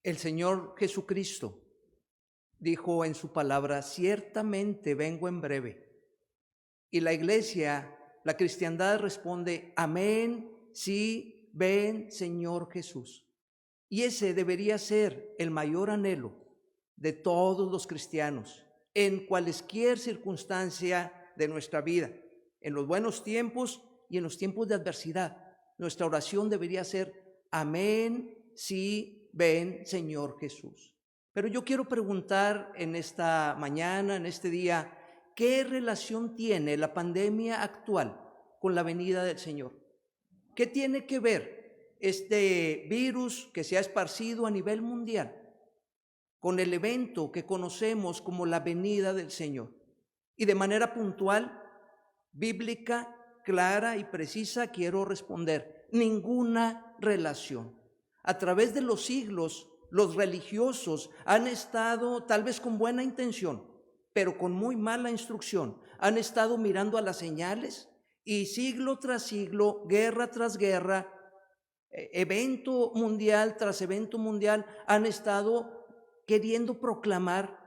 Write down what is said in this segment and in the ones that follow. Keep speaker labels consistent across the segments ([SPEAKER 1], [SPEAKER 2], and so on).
[SPEAKER 1] El Señor Jesucristo dijo en su palabra: ciertamente vengo en breve. Y la iglesia, la cristiandad responde: amén, sí, ven Señor Jesús. Y ese debería ser el mayor anhelo de todos los cristianos en cualquier circunstancia de nuestra vida, en los buenos tiempos y en los tiempos de adversidad. Nuestra oración debería ser: amén, sí, ven Señor Jesús. Pero yo quiero preguntar en esta mañana, en este día, ¿qué relación tiene la pandemia actual con la venida del Señor? ¿Qué tiene que ver este virus que se ha esparcido a nivel mundial con el evento que conocemos como la venida del Señor? Y de manera puntual, bíblica, clara y precisa, quiero responder: ninguna relación. A través de los siglos, los religiosos han estado, tal vez con buena intención, pero con muy mala instrucción, han estado mirando a las señales y siglo tras siglo, guerra tras guerra, evento mundial tras evento mundial, han estado queriendo proclamar: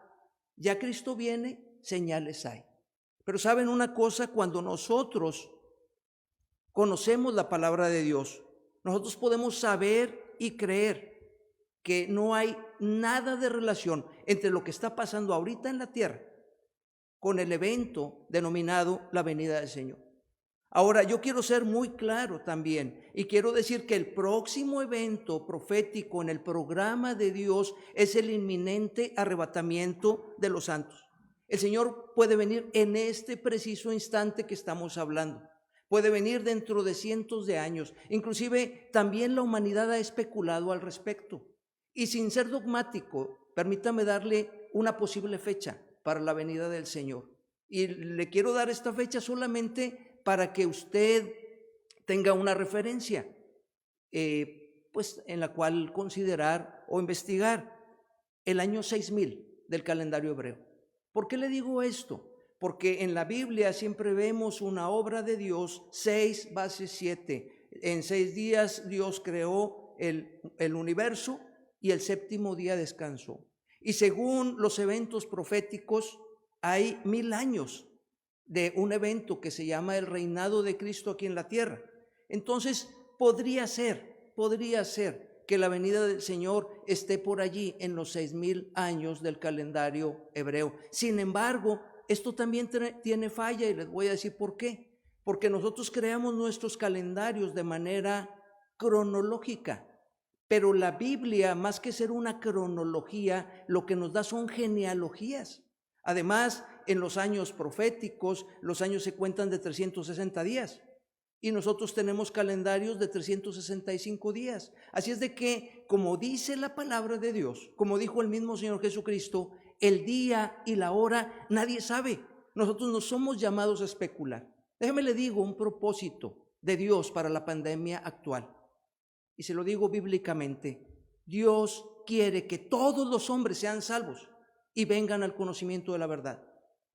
[SPEAKER 1] ya Cristo viene, señales hay. Pero ¿saben una cosa? Cuando nosotros conocemos la palabra de Dios, nosotros podemos saber y creer que no hay nada de relación entre lo que está pasando ahorita en la tierra con el evento denominado la venida del Señor. Ahora, yo quiero ser muy claro también y quiero decir que el próximo evento profético en el programa de Dios es el inminente arrebatamiento de los santos. El Señor puede venir en este preciso instante que estamos hablando. Puede venir dentro de cientos de años. Inclusive también la humanidad ha especulado al respecto. Y sin ser dogmático, permítame darle una posible fecha para la venida del Señor. Y le quiero dar esta fecha solamente para que usted tenga una referencia, pues en la cual considerar o investigar: el año 6000 del calendario hebreo. ¿Por qué le digo esto? Porque en la Biblia siempre vemos una obra de Dios, 6 bases 7. En 6 días Dios creó el universo y el séptimo día descansó. Y según los eventos proféticos, hay 1000 años de un evento que se llama el reinado de Cristo aquí en la tierra. Entonces podría ser que la venida del Señor esté por allí en los 6000 años del calendario hebreo. Sin embargo, esto también tiene falla, y les voy a decir por qué. Porque nosotros creamos nuestros calendarios de manera cronológica, pero la Biblia, más que ser una cronología, lo que nos da son genealogías. Además, en los años proféticos, los años se cuentan de 360 días. Y nosotros tenemos calendarios de 365 días. Así es de que, como dice la palabra de Dios, como dijo el mismo Señor Jesucristo, el día y la hora nadie sabe. Nosotros no somos llamados a especular. Déjeme le digo un propósito de Dios para la pandemia actual. Y se lo digo bíblicamente: Dios quiere que todos los hombres sean salvos y vengan al conocimiento de la verdad.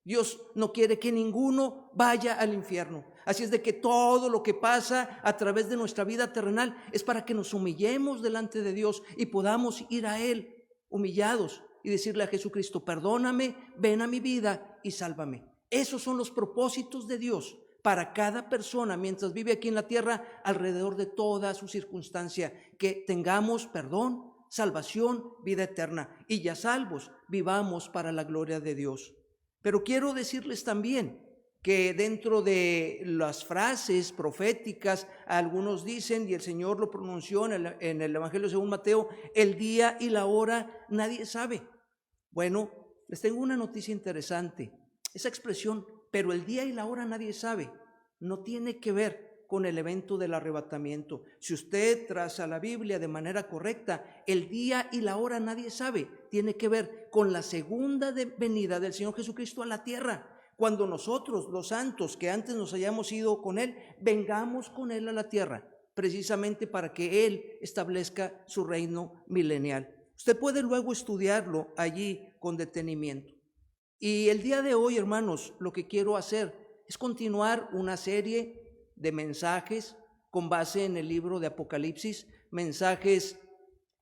[SPEAKER 1] Dios no quiere que ninguno vaya al infierno. Así es de que todo lo que pasa a través de nuestra vida terrenal es para que nos humillemos delante de Dios y podamos ir a Él humillados y decirle a Jesucristo: perdóname, ven a mi vida y sálvame. Esos son los propósitos de Dios para cada persona mientras vive aquí en la tierra, alrededor de toda su circunstancia, que tengamos perdón, salvación, vida eterna, y ya salvos, vivamos para la gloria de Dios. Pero quiero decirles también que dentro de las frases proféticas, algunos dicen, y el Señor lo pronunció en el Evangelio según Mateo: el día y la hora nadie sabe. Bueno, les tengo una noticia interesante. Esa expresión, pero el día y la hora nadie sabe, no tiene que ver con el evento del arrebatamiento. Si usted traza la Biblia de manera correcta, el día y la hora nadie sabe, tiene que ver con la segunda venida del Señor Jesucristo a la tierra. Cuando nosotros, los santos, que antes nos hayamos ido con Él, vengamos con Él a la tierra, precisamente para que Él establezca su reino milenial. Usted puede luego estudiarlo allí con detenimiento. Y el día de hoy, hermanos, lo que quiero hacer es continuar una serie de mensajes con base en el libro de Apocalipsis, mensajes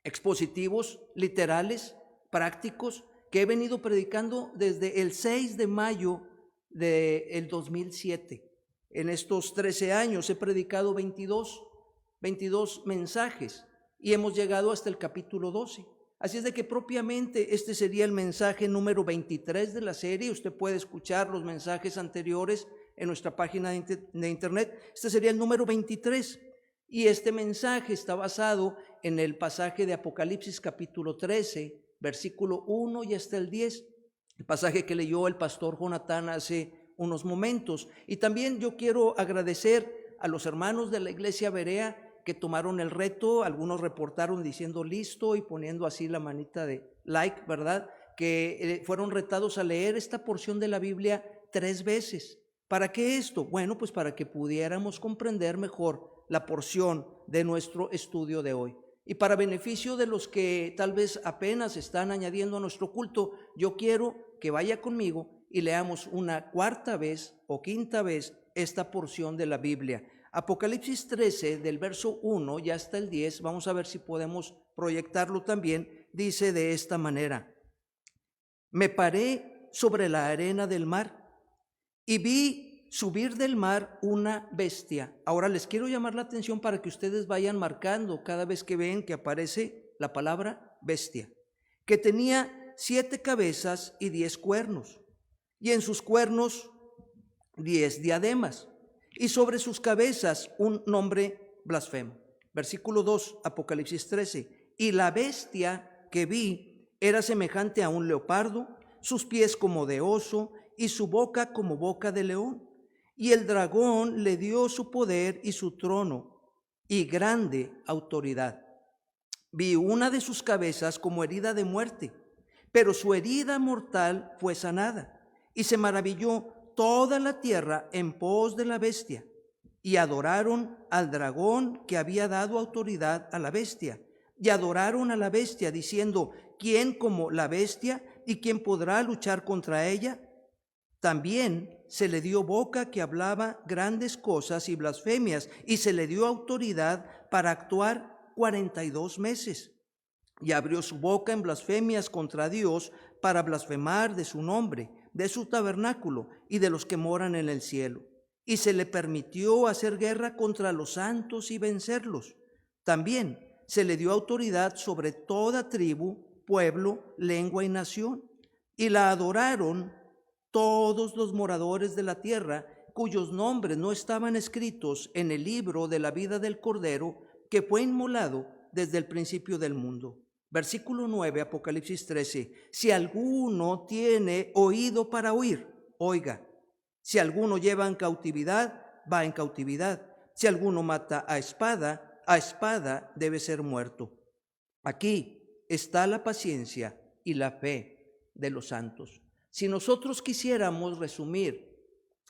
[SPEAKER 1] expositivos, literales, prácticos, que he venido predicando desde el 6 de mayo del 2007. En estos 13 años he predicado 22 mensajes y hemos llegado hasta el capítulo 12. Así es de que propiamente este sería el mensaje número 23 de la serie. Usted puede escuchar los mensajes anteriores en nuestra página de internet. Este sería el número 23. Y este mensaje está basado en el pasaje de Apocalipsis capítulo 13, versículo 1 y hasta el 10. El pasaje que leyó el pastor Jonathan hace unos momentos. Y también yo quiero agradecer a los hermanos de la iglesia Berea que tomaron el reto. Algunos reportaron diciendo listo y poniendo así la manita de like, ¿verdad? Que fueron retados a leer esta porción de la Biblia 3 veces. ¿Para qué esto? Bueno, pues para que pudiéramos comprender mejor la porción de nuestro estudio de hoy. Y para beneficio de los que tal vez apenas están añadiendo a nuestro culto, yo quiero que vaya conmigo y leamos una 4ª vez o 5ª vez esta porción de la Biblia. Apocalipsis 13, del verso 1 y hasta el 10, vamos a ver si podemos proyectarlo también, dice de esta manera: me paré sobre la arena del mar y vi subir del mar una bestia. Ahora les quiero llamar la atención para que ustedes vayan marcando cada vez que ven que aparece la palabra bestia, que tenía 7 cabezas y 10 cuernos, y en sus cuernos 10 diademas, y sobre sus cabezas un nombre blasfemo. Versículo 2, Apocalipsis 13. Y la bestia que vi era semejante a un leopardo, sus pies como de oso y su boca como boca de león. Y el dragón le dio su poder y su trono y grande autoridad. Vi una de sus cabezas como herida de muerte, pero su herida mortal fue sanada. Y se maravilló toda la tierra en pos de la bestia, y adoraron al dragón que había dado autoridad a la bestia, y adoraron a la bestia diciendo: ¿quién como la bestia y quién podrá luchar contra ella? También se le dio boca que hablaba grandes cosas y blasfemias, y se le dio autoridad para actuar 42 meses. Y abrió su boca en blasfemias contra Dios para blasfemar de su nombre, de su tabernáculo y de los que moran en el cielo. Y se le permitió hacer guerra contra los santos y vencerlos. También se le dio autoridad sobre toda tribu, pueblo, lengua y nación. Y la adoraron todos los moradores de la tierra, cuyos nombres no estaban escritos en el libro de la vida del Cordero, que fue inmolado desde el principio del mundo. Versículo 9, Apocalipsis 13. Si alguno tiene oído para oír, oiga. Si alguno lleva en cautividad, va en cautividad. Si alguno mata a espada debe ser muerto. Aquí está la paciencia y la fe de los santos. Si nosotros quisiéramos resumir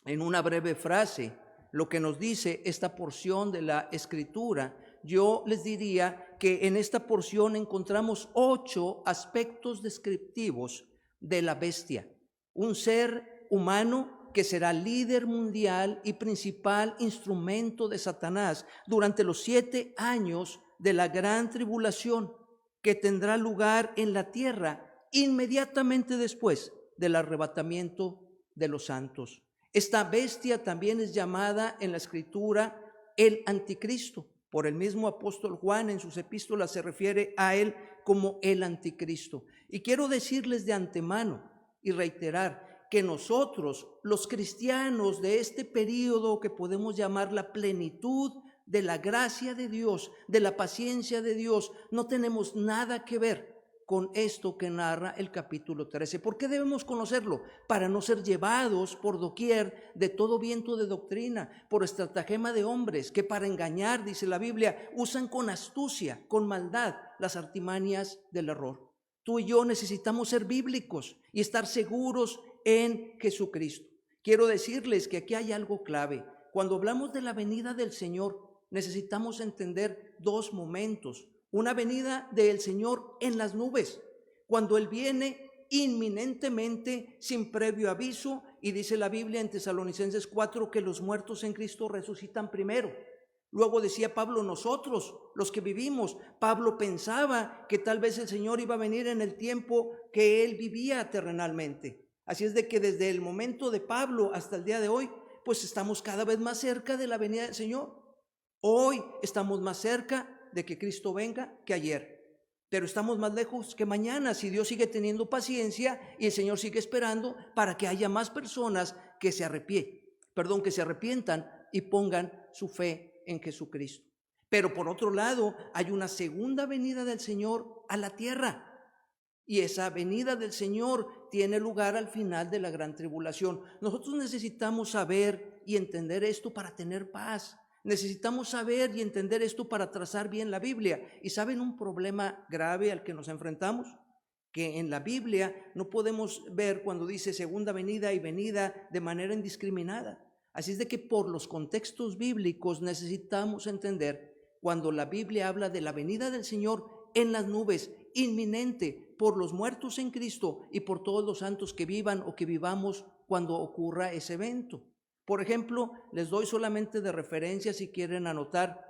[SPEAKER 1] en una breve frase lo que nos dice esta porción de la Escritura, yo les diría que en esta porción encontramos 8 aspectos descriptivos de la bestia. Un ser humano que será líder mundial y principal instrumento de Satanás durante los 7 años de la gran tribulación que tendrá lugar en la tierra inmediatamente después del arrebatamiento de los santos. Esta bestia también es llamada en la Escritura el anticristo. Por el mismo apóstol Juan en sus epístolas se refiere a él como el anticristo. Y quiero decirles de antemano y reiterar que nosotros, los cristianos de este período que podemos llamar la plenitud de la gracia de Dios, de la paciencia de Dios, no tenemos nada que ver con esto que narra el capítulo 13. ¿Por qué debemos conocerlo? Para no ser llevados por doquier de todo viento de doctrina, por estratagema de hombres que para engañar, dice la Biblia, usan con astucia, con maldad, las artimañas del error. Tú y yo necesitamos ser bíblicos y estar seguros en Jesucristo. Quiero decirles que aquí hay algo clave. Cuando hablamos de la venida del Señor, necesitamos entender 2 momentos. Una venida del Señor en las nubes, cuando Él viene inminentemente, sin previo aviso, y dice la Biblia en Tesalonicenses 4 que los muertos en Cristo resucitan primero. Luego decía Pablo, nosotros, los que vivimos, Pablo pensaba que tal vez el Señor iba a venir en el tiempo que él vivía terrenalmente. Así es de que desde el momento de Pablo hasta el día de hoy, pues estamos cada vez más cerca de la venida del Señor. Hoy estamos más cerca de que Cristo venga que ayer, pero estamos más lejos que mañana si Dios sigue teniendo paciencia y el Señor sigue esperando para que haya más personas que se arrepientan y pongan su fe en Jesucristo. Pero por otro lado, hay una segunda venida del Señor a la tierra. Y esa venida del Señor tiene lugar al final de la gran tribulación. Nosotros necesitamos saber y entender esto para tener paz. Necesitamos saber y entender esto para trazar bien la Biblia. ¿Y saben un problema grave al que nos enfrentamos? Que en la Biblia no podemos ver cuando dice segunda venida y venida de manera indiscriminada. Así es de que por los contextos bíblicos necesitamos entender cuando la Biblia habla de la venida del Señor en las nubes, inminente, por los muertos en Cristo y por todos los santos que vivan o que vivamos cuando ocurra ese evento. Por ejemplo, les doy solamente de referencia si quieren anotar,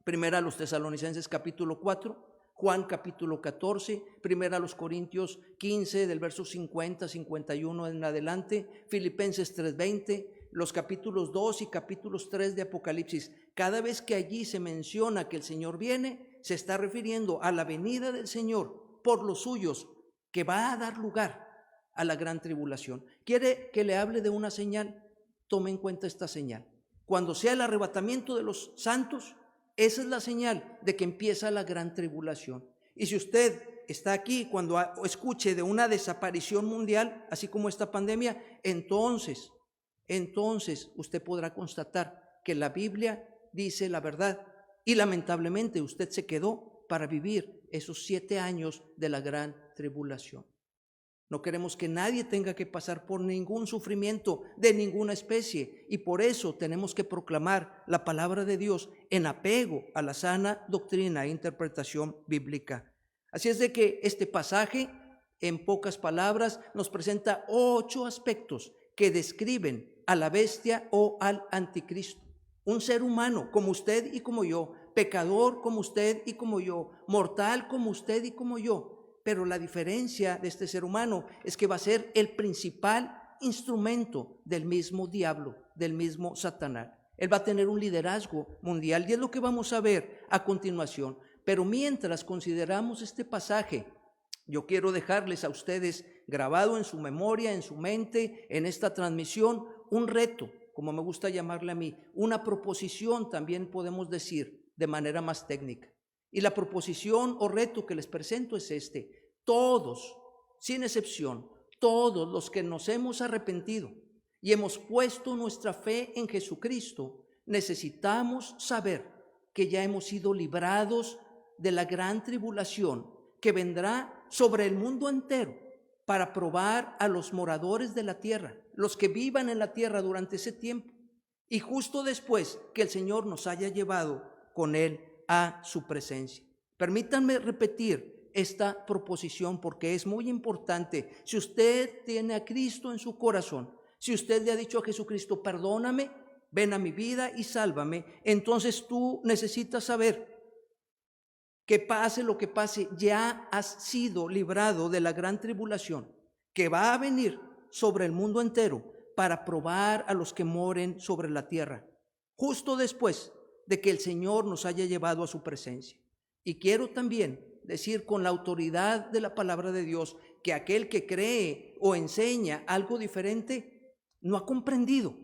[SPEAKER 1] primera a los Tesalonicenses capítulo 4, Juan capítulo 14, primera a los Corintios 15 del verso 50, 51 en adelante, Filipenses 3:20, los capítulos 2 y capítulos 3 de Apocalipsis. Cada vez que allí se menciona que el Señor viene, se está refiriendo a la venida del Señor por los suyos, que va a dar lugar a la gran tribulación. ¿Quiere que le hable de una señal? Tome en cuenta esta señal. Cuando sea el arrebatamiento de los santos, esa es la señal de que empieza la gran tribulación. Y si usted está aquí cuando escuche de una desaparición mundial, así como esta pandemia, entonces usted podrá constatar que la Biblia dice la verdad. Y lamentablemente usted se quedó para vivir esos 7 años de la gran tribulación. No queremos que nadie tenga que pasar por ningún sufrimiento de ninguna especie, y por eso tenemos que proclamar la palabra de Dios en apego a la sana doctrina e interpretación bíblica. Así es de que este pasaje, en pocas palabras, nos presenta 8 aspectos que describen a la bestia o al anticristo. Un ser humano como usted y como yo, pecador como usted y como yo, mortal como usted y como yo. Pero la diferencia de este ser humano es que va a ser el principal instrumento del mismo diablo, del mismo Satanás. Él va a tener un liderazgo mundial y es lo que vamos a ver a continuación. Pero mientras consideramos este pasaje, yo quiero dejarles a ustedes grabado en su memoria, en su mente, en esta transmisión, un reto, como me gusta llamarle a mí, una proposición también podemos decir de manera más técnica. Y la proposición o reto que les presento es este: todos, sin excepción, todos los que nos hemos arrepentido y hemos puesto nuestra fe en Jesucristo, necesitamos saber que ya hemos sido librados de la gran tribulación que vendrá sobre el mundo entero para probar a los moradores de la tierra, los que vivan en la tierra durante ese tiempo, y justo después que el Señor nos haya llevado con Él a su presencia. Permítanme repetir esta proposición porque es muy importante. Si usted tiene a Cristo en su corazón, si usted le ha dicho a Jesucristo, perdóname, ven a mi vida y sálvame, entonces tú necesitas saber que pase lo que pase, ya has sido librado de la gran tribulación que va a venir sobre el mundo entero para probar a los que moren sobre la tierra, justo después de que el Señor nos haya llevado a su presencia. Y quiero también decir con la autoridad de la palabra de Dios que aquel que cree o enseña algo diferente no ha comprendido,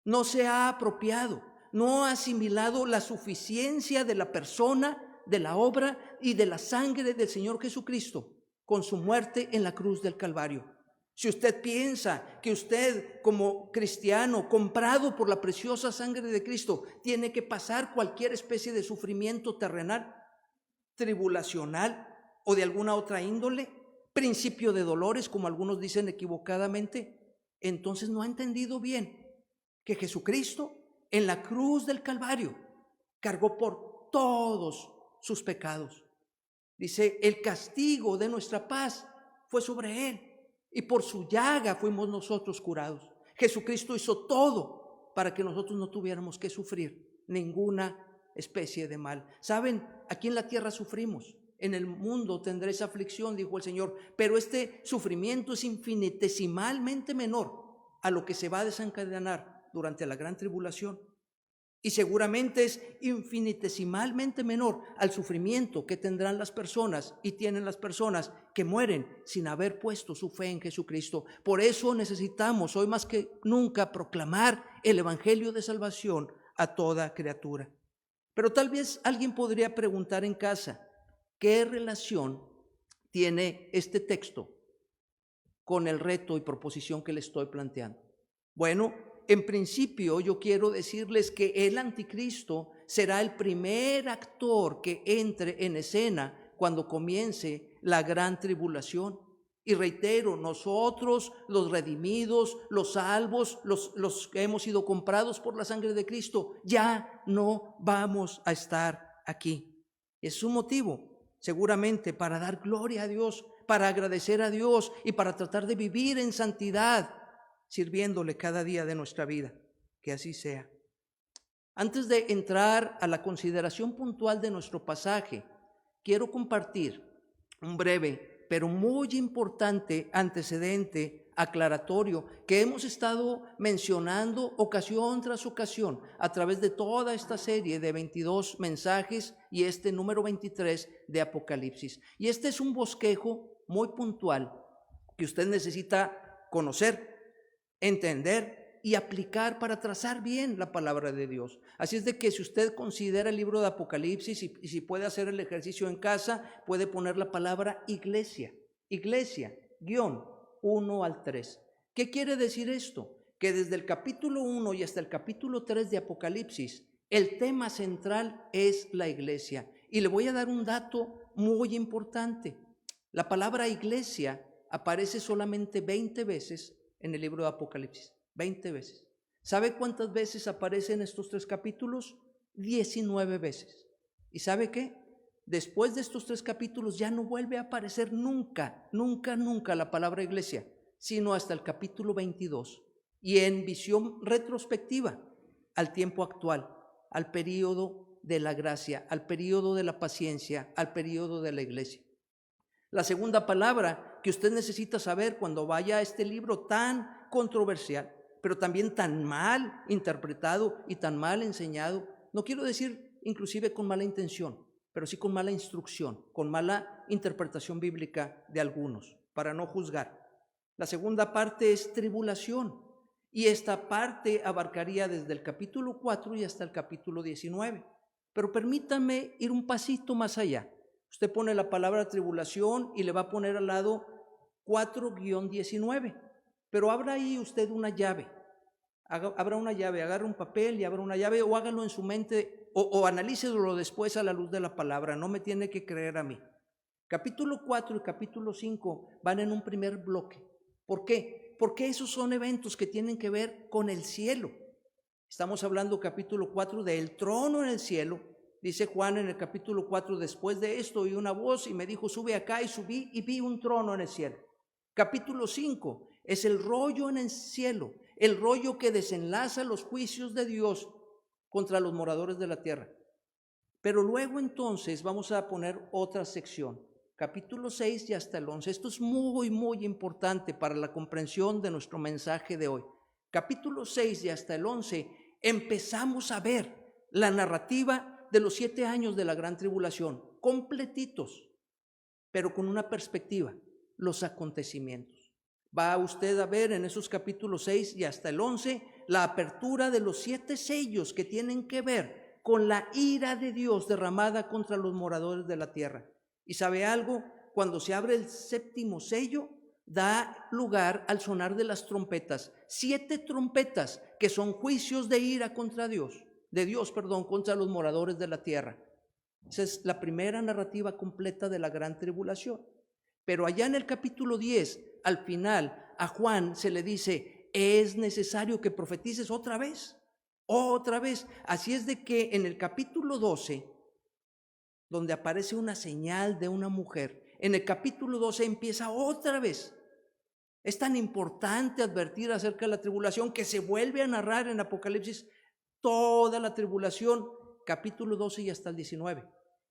[SPEAKER 1] no se ha apropiado, no ha asimilado la suficiencia de la persona, de la obra y de la sangre del Señor Jesucristo con su muerte en la cruz del Calvario. Si usted piensa que usted como cristiano comprado por la preciosa sangre de Cristo tiene que pasar cualquier especie de sufrimiento terrenal, tribulacional o de alguna otra índole, principio de dolores como algunos dicen equivocadamente, entonces no ha entendido bien que Jesucristo en la cruz del Calvario cargó por todos sus pecados. Dice, el castigo de nuestra paz fue sobre Él y por su llaga fuimos nosotros curados. Jesucristo hizo todo para que nosotros no tuviéramos que sufrir ninguna especie de mal. Saben, aquí en la tierra sufrimos, en el mundo tendréis aflicción, dijo el Señor, pero este sufrimiento es infinitesimalmente menor a lo que se va a desencadenar durante la gran tribulación. Y seguramente es infinitesimalmente menor al sufrimiento que tendrán las personas y tienen las personas que mueren sin haber puesto su fe en Jesucristo. Por eso necesitamos hoy más que nunca proclamar el evangelio de salvación a toda criatura. Pero tal vez alguien podría preguntar en casa, ¿qué relación tiene este texto con el reto y proposición que le estoy planteando? Bueno, en principio yo quiero decirles que el anticristo será el primer actor que entre en escena cuando comience la gran tribulación. Y reitero, nosotros los redimidos, los salvos, los que hemos sido comprados por la sangre de Cristo, ya no vamos a estar aquí. Es un motivo seguramente para dar gloria a Dios, para agradecer a Dios y para tratar de vivir en santidad, sirviéndole cada día de nuestra vida. Que así sea. Antes de entrar a la consideración puntual de nuestro pasaje, quiero compartir un breve, pero muy importante antecedente aclaratorio que hemos estado mencionando ocasión tras ocasión a través de toda esta serie de 22 mensajes y este número 23 de Apocalipsis. Y este es un bosquejo muy puntual que usted necesita conocer, entender y aplicar para trazar bien la palabra de Dios. Así es de que si usted considera el libro de Apocalipsis y si puede hacer el ejercicio en casa, puede poner la palabra iglesia, guión 1 al 3. ¿Qué quiere decir esto? Que desde el capítulo 1 y hasta el capítulo 3 de Apocalipsis, el tema central es la iglesia. Y le voy a dar un dato muy importante. La palabra iglesia aparece solamente 20 veces en el libro de Apocalipsis, 20 veces. ¿Sabe cuántas veces aparece en estos 3 capítulos? 19 veces. ¿Y sabe qué? Después de estos 3 capítulos ya no vuelve a aparecer nunca la palabra iglesia, sino hasta el capítulo 22. Y en visión retrospectiva al tiempo actual, al período de la gracia, al período de la paciencia, al período de la iglesia. La segunda palabra que usted necesita saber cuando vaya a este libro tan controversial, pero también tan mal interpretado y tan mal enseñado, no quiero decir inclusive con mala intención, pero sí con mala instrucción, con mala interpretación bíblica de algunos, para no juzgar. La segunda parte es tribulación, y esta parte abarcaría desde el capítulo 4 y hasta el capítulo 19. Pero permítanme ir un pasito más allá. Usted pone la palabra tribulación y le va a poner al lado 4-19. Pero abra ahí usted una llave. Abra una llave, agarre un papel y abra una llave, o hágalo en su mente o analícelo después a la luz de la palabra. No me tiene que creer a mí. Capítulo 4 y capítulo 5 van en un primer bloque. ¿Por qué? Porque esos son eventos que tienen que ver con el cielo. Estamos hablando capítulo 4 del trono en el cielo. Dice Juan en el capítulo 4, después de esto oí una voz y me dijo, sube acá, y subí y vi un trono en el cielo. Capítulo 5 es el rollo en el cielo, el rollo que desenlaza los juicios de Dios contra los moradores de la tierra. Pero luego entonces vamos a poner otra sección, capítulo 6 y hasta el 11. Esto es muy, muy importante para la comprensión de nuestro mensaje de hoy. Capítulo 6 y hasta el 11 empezamos a ver la narrativa de los 7 años de la gran tribulación, completitos, pero con una perspectiva, los acontecimientos. Va usted a ver en esos capítulos 6 y hasta el 11 la apertura de los 7 sellos que tienen que ver con la ira de Dios derramada contra los moradores de la tierra. ¿Y sabe algo? Cuando se abre el 7º sello, da lugar al sonar de las trompetas. 7 trompetas que son juicios de ira contra Dios. Contra los moradores de la tierra. Esa es la primera narrativa completa de la gran tribulación. Pero allá en el capítulo 10, al final, a Juan se le dice, es necesario que profetices otra vez. Así es de que en el capítulo 12, donde aparece una señal de una mujer, en el capítulo 12 empieza otra vez. Es tan importante advertir acerca de la tribulación que se vuelve a narrar en Apocalipsis toda la tribulación capítulo 12 y hasta el 19.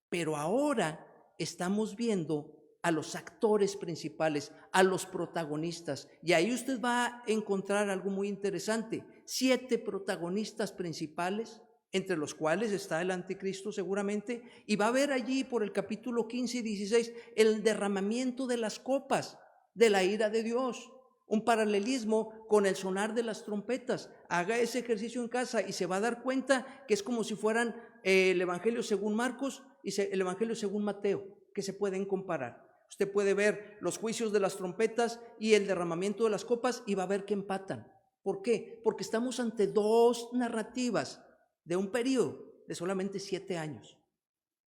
[SPEAKER 1] Pero ahora estamos viendo a los actores principales, a los protagonistas. Y ahí usted va a encontrar algo muy interesante. 7 protagonistas principales, entre los cuales está el anticristo seguramente. Y va a ver allí por el capítulo 15 y 16 el derramamiento de las copas de la ira de Dios. Un paralelismo con el sonar de las trompetas. Haga ese ejercicio en casa y se va a dar cuenta que es como si fueran el Evangelio según Marcos y el Evangelio según Mateo, que se pueden comparar. Usted puede ver los juicios de las trompetas y el derramamiento de las copas y va a ver que empatan. ¿Por qué? Porque estamos ante 2 narrativas de un periodo de solamente 7 años.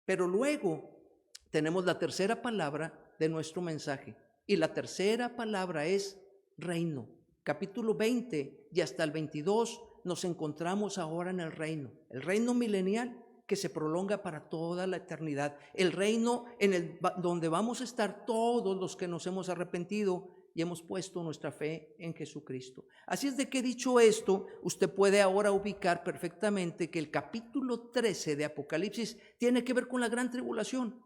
[SPEAKER 1] Pero luego tenemos la tercera palabra de nuestro mensaje. Y la tercera palabra es reino. Capítulo 20 y hasta el 22 nos encontramos ahora en el reino milenial que se prolonga para toda la eternidad, el reino donde vamos a estar todos los que nos hemos arrepentido y hemos puesto nuestra fe en Jesucristo. Así es de que, dicho esto, usted puede ahora ubicar perfectamente que el capítulo 13 de Apocalipsis tiene que ver con la gran tribulación,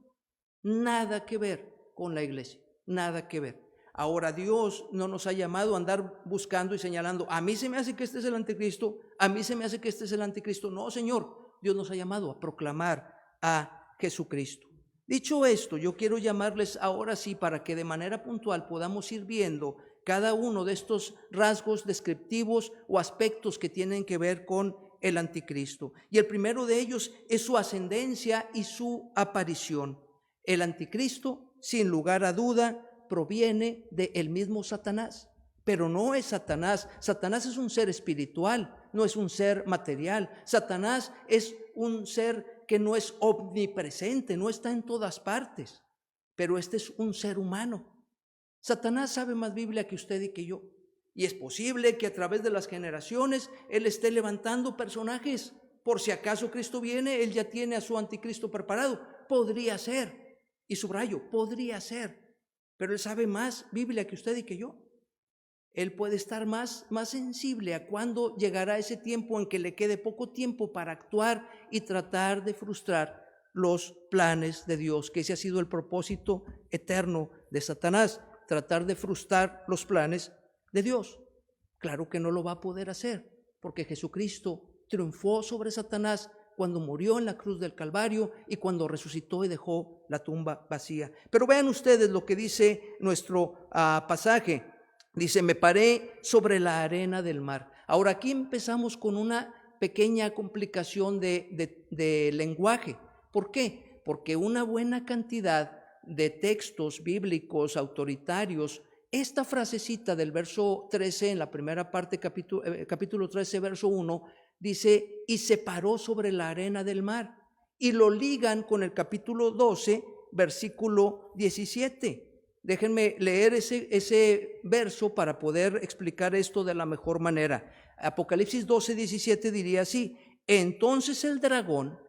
[SPEAKER 1] nada que ver con la iglesia, nada que ver. Ahora, Dios no nos ha llamado a andar buscando y señalando, a mí se me hace que este es el anticristo, a mí se me hace que este es el anticristo. No, Señor, Dios nos ha llamado a proclamar a Jesucristo. Dicho esto, yo quiero llamarles ahora sí para que de manera puntual podamos ir viendo cada uno de estos rasgos descriptivos o aspectos que tienen que ver con el anticristo. Y el primero de ellos es su ascendencia y su aparición. El anticristo, sin lugar a duda, proviene del mismo Satanás, pero no es Satanás. Satanás es un ser espiritual, no es un ser material. Satanás es un ser que no es omnipresente, no está en todas partes, pero este es un ser humano. Satanás sabe más Biblia que usted y que yo, y es posible que a través de las generaciones él esté levantando personajes. Por si acaso Cristo viene, él ya tiene a su anticristo preparado. Podría ser, y subrayo, podría ser, pero él sabe más Biblia que usted y que yo. Él puede estar más sensible a cuándo llegará ese tiempo en que le quede poco tiempo para actuar y tratar de frustrar los planes de Dios, que ese ha sido el propósito eterno de Satanás, tratar de frustrar los planes de Dios. Claro que no lo va a poder hacer, porque Jesucristo triunfó sobre Satanás cuando murió en la cruz del Calvario y cuando resucitó y dejó la tumba vacía. Pero vean ustedes lo que dice nuestro pasaje. Dice, me paré sobre la arena del mar. Ahora aquí empezamos con una pequeña complicación de lenguaje. ¿Por qué? Porque una buena cantidad de textos bíblicos autoritarios, esta frasecita del verso 13, en la primera parte, capítulo 13, verso 1, dice, y se paró sobre la arena del mar. Y lo ligan con el capítulo 12, versículo 17. Déjenme leer ese verso para poder explicar esto de la mejor manera. Apocalipsis 12, 17 diría así, entonces el dragón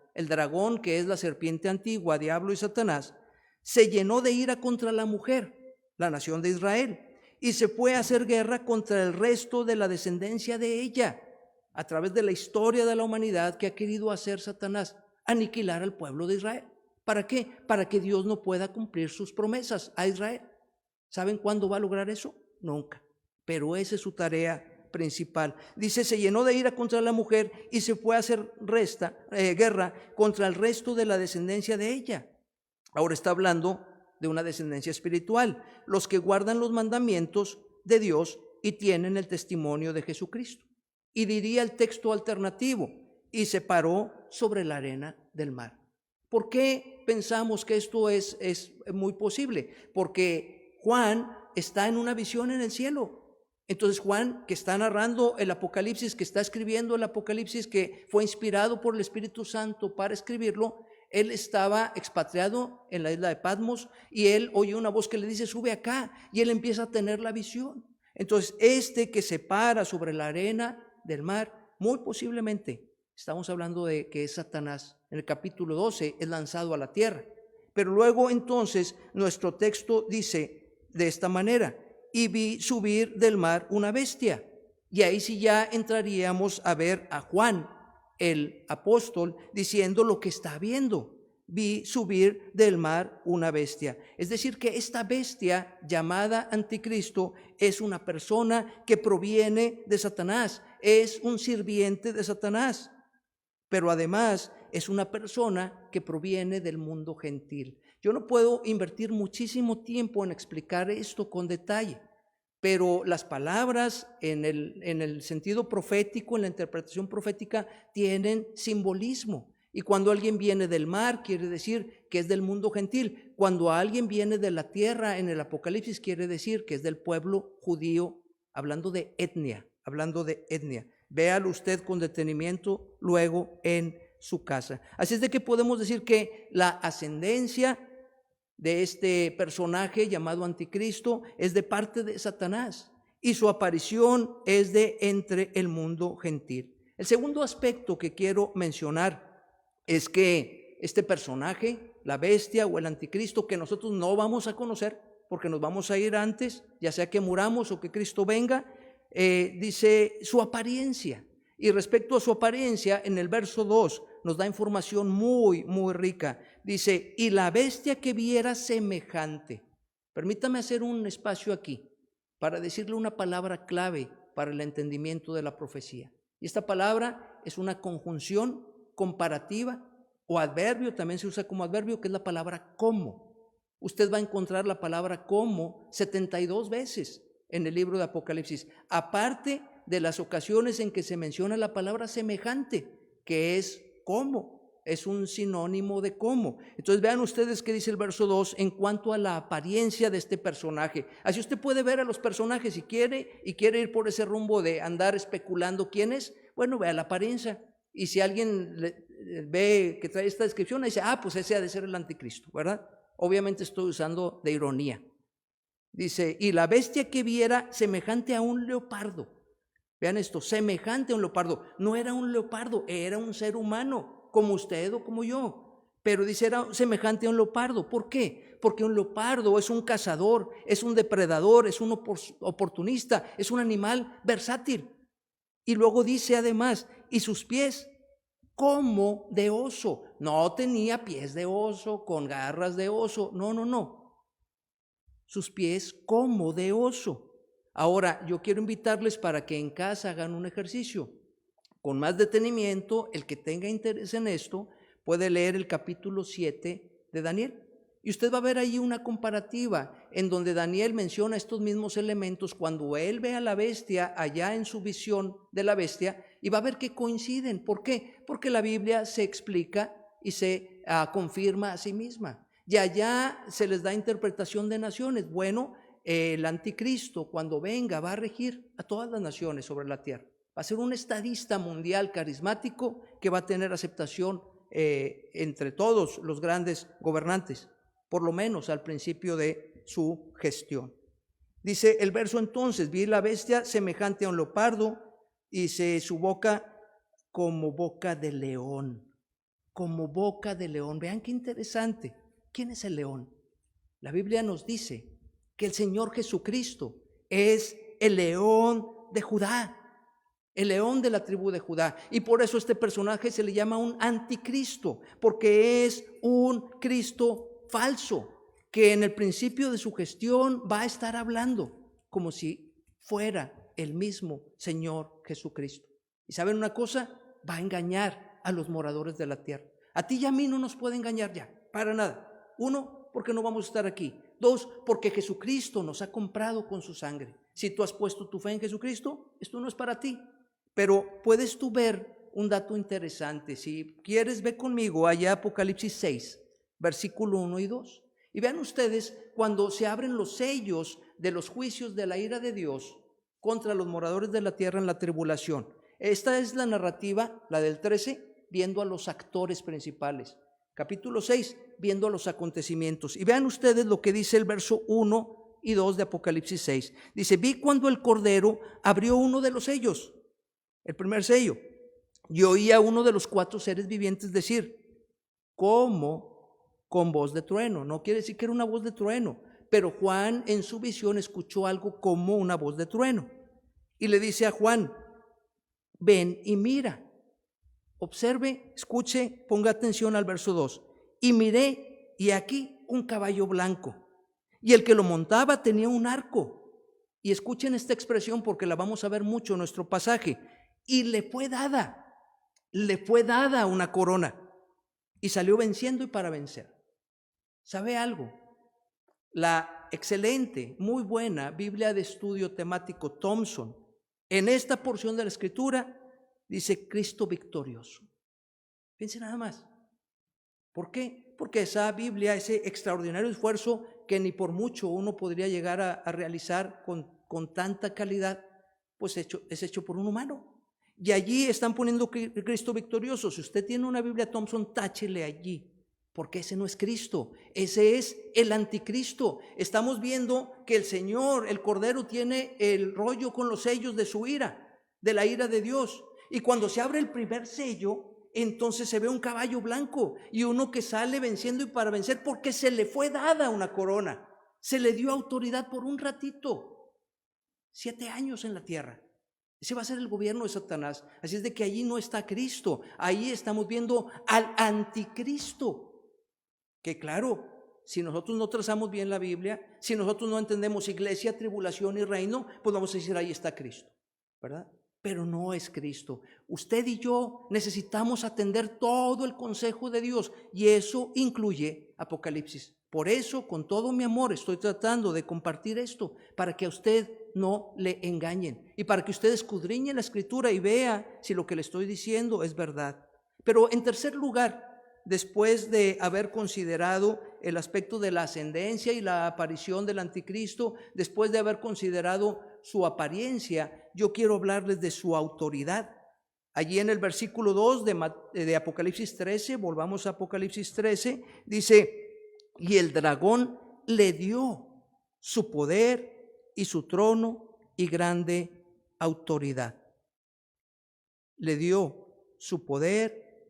[SPEAKER 1] que es la serpiente antigua, diablo y Satanás, se llenó de ira contra la mujer, la nación de Israel, y se fue a hacer guerra contra el resto de la descendencia de ella, a través de la historia de la humanidad que ha querido hacer Satanás, aniquilar al pueblo de Israel. ¿Para qué? Para que Dios no pueda cumplir sus promesas a Israel. ¿Saben cuándo va a lograr eso? Nunca. Pero esa es su tarea principal. Dice, se llenó de ira contra la mujer y se fue a hacer guerra contra el resto de la descendencia de ella. Ahora está hablando de una descendencia espiritual, los que guardan los mandamientos de Dios y tienen el testimonio de Jesucristo. Y diría el texto alternativo, y se paró sobre la arena del mar. ¿Por qué pensamos que esto es muy posible? Porque Juan está en una visión en el cielo. Entonces Juan, que está narrando el Apocalipsis, que está escribiendo el Apocalipsis, que fue inspirado por el Espíritu Santo para escribirlo, él estaba expatriado en la isla de Patmos y él oye una voz que le dice, sube acá, y él empieza a tener la visión. Entonces que se para sobre la arena del mar, muy posiblemente estamos hablando de que es Satanás. En el capítulo 12 es lanzado a la tierra. Pero luego entonces nuestro texto dice de esta manera, y vi subir del mar una bestia. Y ahí sí ya entraríamos a ver a Juan, el apóstol diciendo lo que está viendo. Vi subir del mar una bestia. Es decir, que esta bestia llamada Anticristo es una persona que proviene de Satanás, es un sirviente de Satanás, pero además es una persona que proviene del mundo gentil. Yo no puedo invertir muchísimo tiempo en explicar esto con detalle, pero las palabras en el sentido profético, en la interpretación profética, tienen simbolismo. Y cuando alguien viene del mar, quiere decir que es del mundo gentil. Cuando alguien viene de la tierra en el Apocalipsis, quiere decir que es del pueblo judío, hablando de etnia. Véalo usted con detenimiento luego en su casa. Así es de que podemos decir que la ascendencia de este personaje llamado Anticristo es de parte de Satanás y su aparición es de entre el mundo gentil. El segundo aspecto que quiero mencionar es que este personaje, la bestia o el Anticristo, que nosotros no vamos a conocer porque nos vamos a ir antes, ya sea que muramos o que Cristo venga, dice su apariencia. Y respecto a su apariencia, en el verso 2 nos da información muy, muy rica. Dice, y la bestia que viera semejante. Permítame hacer un espacio aquí para decirle una palabra clave para el entendimiento de la profecía. Y esta palabra es una conjunción comparativa o adverbio, también se usa como adverbio, que es la palabra como. Usted va a encontrar la palabra como 72 veces en el libro de Apocalipsis, aparte de las ocasiones en que se menciona la palabra semejante, que es como, es un sinónimo de como. Entonces vean ustedes qué dice el verso 2 en cuanto a la apariencia de este personaje. Así usted puede ver a los personajes si quiere y quiere ir por ese rumbo de andar especulando quién es, bueno, vea la apariencia. Y si alguien ve que trae esta descripción, dice, pues ese ha de ser el Anticristo, ¿verdad? Obviamente estoy usando de ironía. Dice, y la bestia que viera semejante a un leopardo. Vean esto, semejante a un leopardo. No era un leopardo, era un ser humano, como usted o como yo. Pero dice, era semejante a un leopardo. ¿Por qué? Porque un leopardo es un cazador, es un depredador, es un oportunista, es un animal versátil. Y luego dice además, y sus pies como de oso. No tenía pies de oso, con garras de oso. No. Sus pies como de oso. Ahora, yo quiero invitarles para que en casa hagan un ejercicio. Con más detenimiento, el que tenga interés en esto, puede leer el capítulo 7 de Daniel. Y usted va a ver ahí una comparativa en donde Daniel menciona estos mismos elementos cuando él ve a la bestia allá en su visión de la bestia y va a ver que coinciden. ¿Por qué? Porque la Biblia se explica y se confirma a sí misma. Y allá se les da interpretación de naciones. Bueno, el Anticristo cuando venga va a regir a todas las naciones sobre la tierra. Va a ser un estadista mundial carismático que va a tener aceptación entre todos los grandes gobernantes, por lo menos al principio de su gestión. Dice el verso entonces, vi la bestia semejante a un leopardo y su boca como boca de león, como boca de león. Vean qué interesante. ¿Quién es el león? La Biblia nos dice que el Señor Jesucristo es el león de Judá, el león de la tribu de Judá. Y por eso este personaje se le llama un anticristo, porque es un Cristo falso, que en el principio de su gestión va a estar hablando como si fuera el mismo Señor Jesucristo. ¿Y saben una cosa? Va a engañar a los moradores de la tierra. A ti y a mí no nos puede engañar ya, para nada. 1, porque no vamos a estar aquí. 2, porque Jesucristo nos ha comprado con su sangre. Si tú has puesto tu fe en Jesucristo, esto no es para ti. Pero puedes tú ver un dato interesante. Si quieres, ve conmigo allá Apocalipsis 6, versículo 1 y 2. Y vean ustedes cuando se abren los sellos de los juicios de la ira de Dios contra los moradores de la tierra en la tribulación. Esta es la narrativa, la del 13, viendo a los actores principales. Capítulo 6, viendo a los acontecimientos. Y vean ustedes lo que dice el verso 1 y 2 de Apocalipsis 6. Dice, vi cuando el Cordero abrió uno de los sellos, el primer sello, y oí a uno de los 4 seres vivientes decir, como con voz de trueno. No quiere decir que era una voz de trueno, pero Juan en su visión escuchó algo como una voz de trueno. Y le dice a Juan, ven y mira. Observe, escuche, ponga atención al verso 2. Y miré, y aquí un caballo blanco, y el que lo montaba tenía un arco. Y escuchen esta expresión porque la vamos a ver mucho en nuestro pasaje. Y le fue dada una corona, y salió venciendo y para vencer. ¿Sabe algo? La excelente, muy buena Biblia de estudio temático Thompson, en esta porción de la Escritura, dice Cristo victorioso. Piense nada más. ¿Por qué? Porque esa Biblia, ese extraordinario esfuerzo que ni por mucho uno podría llegar a realizar con tanta calidad, pues es hecho por un humano. Y allí están poniendo Cristo victorioso. Si usted tiene una Biblia Thompson, táchele allí, porque ese no es Cristo, ese es el anticristo. Estamos viendo que el Señor, el Cordero, tiene el rollo con los sellos de su ira, de la ira de Dios. Y cuando se abre el primer sello, entonces se ve un caballo blanco y uno que sale venciendo y para vencer, porque se le fue dada una corona, se le dio autoridad por un ratito, 7 años en la tierra. Ese va a ser el gobierno de Satanás. Así es de que allí no está Cristo, ahí estamos viendo al anticristo, que claro, si nosotros no trazamos bien la Biblia, si nosotros no entendemos iglesia, tribulación y reino, pues vamos a decir ahí está Cristo, ¿verdad? Pero no es Cristo. Usted y yo necesitamos atender todo el consejo de Dios, y eso incluye Apocalipsis. Por eso, con todo mi amor, estoy tratando de compartir esto, para que a usted no le engañen y para que usted escudriñe la Escritura y vea si lo que le estoy diciendo es verdad. Pero en tercer lugar, después de haber considerado el aspecto de la ascendencia y la aparición del anticristo, después de haber considerado su apariencia, yo quiero hablarles de su autoridad. Allí en el versículo 2 de Apocalipsis 13, volvamos a Apocalipsis 13, dice: y el dragón le dio su poder y su trono y grande autoridad. Le dio su poder,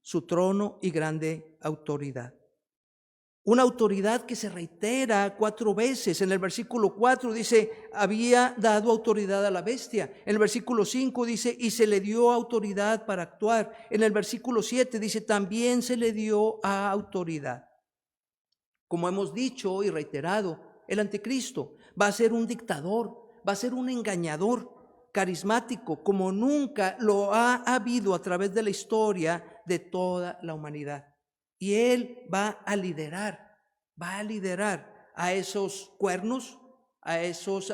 [SPEAKER 1] su trono y grande autoridad. Una autoridad que se reitera 4 veces. En el versículo 4 dice, había dado autoridad a la bestia. En el versículo 5 dice, y se le dio autoridad para actuar. En el versículo 7 dice, también se le dio autoridad. Como hemos dicho y reiterado, el anticristo va a ser un dictador, va a ser un engañador, carismático, como nunca lo ha habido a través de la historia de toda la humanidad. Y él va a liderar a esos cuernos, a esos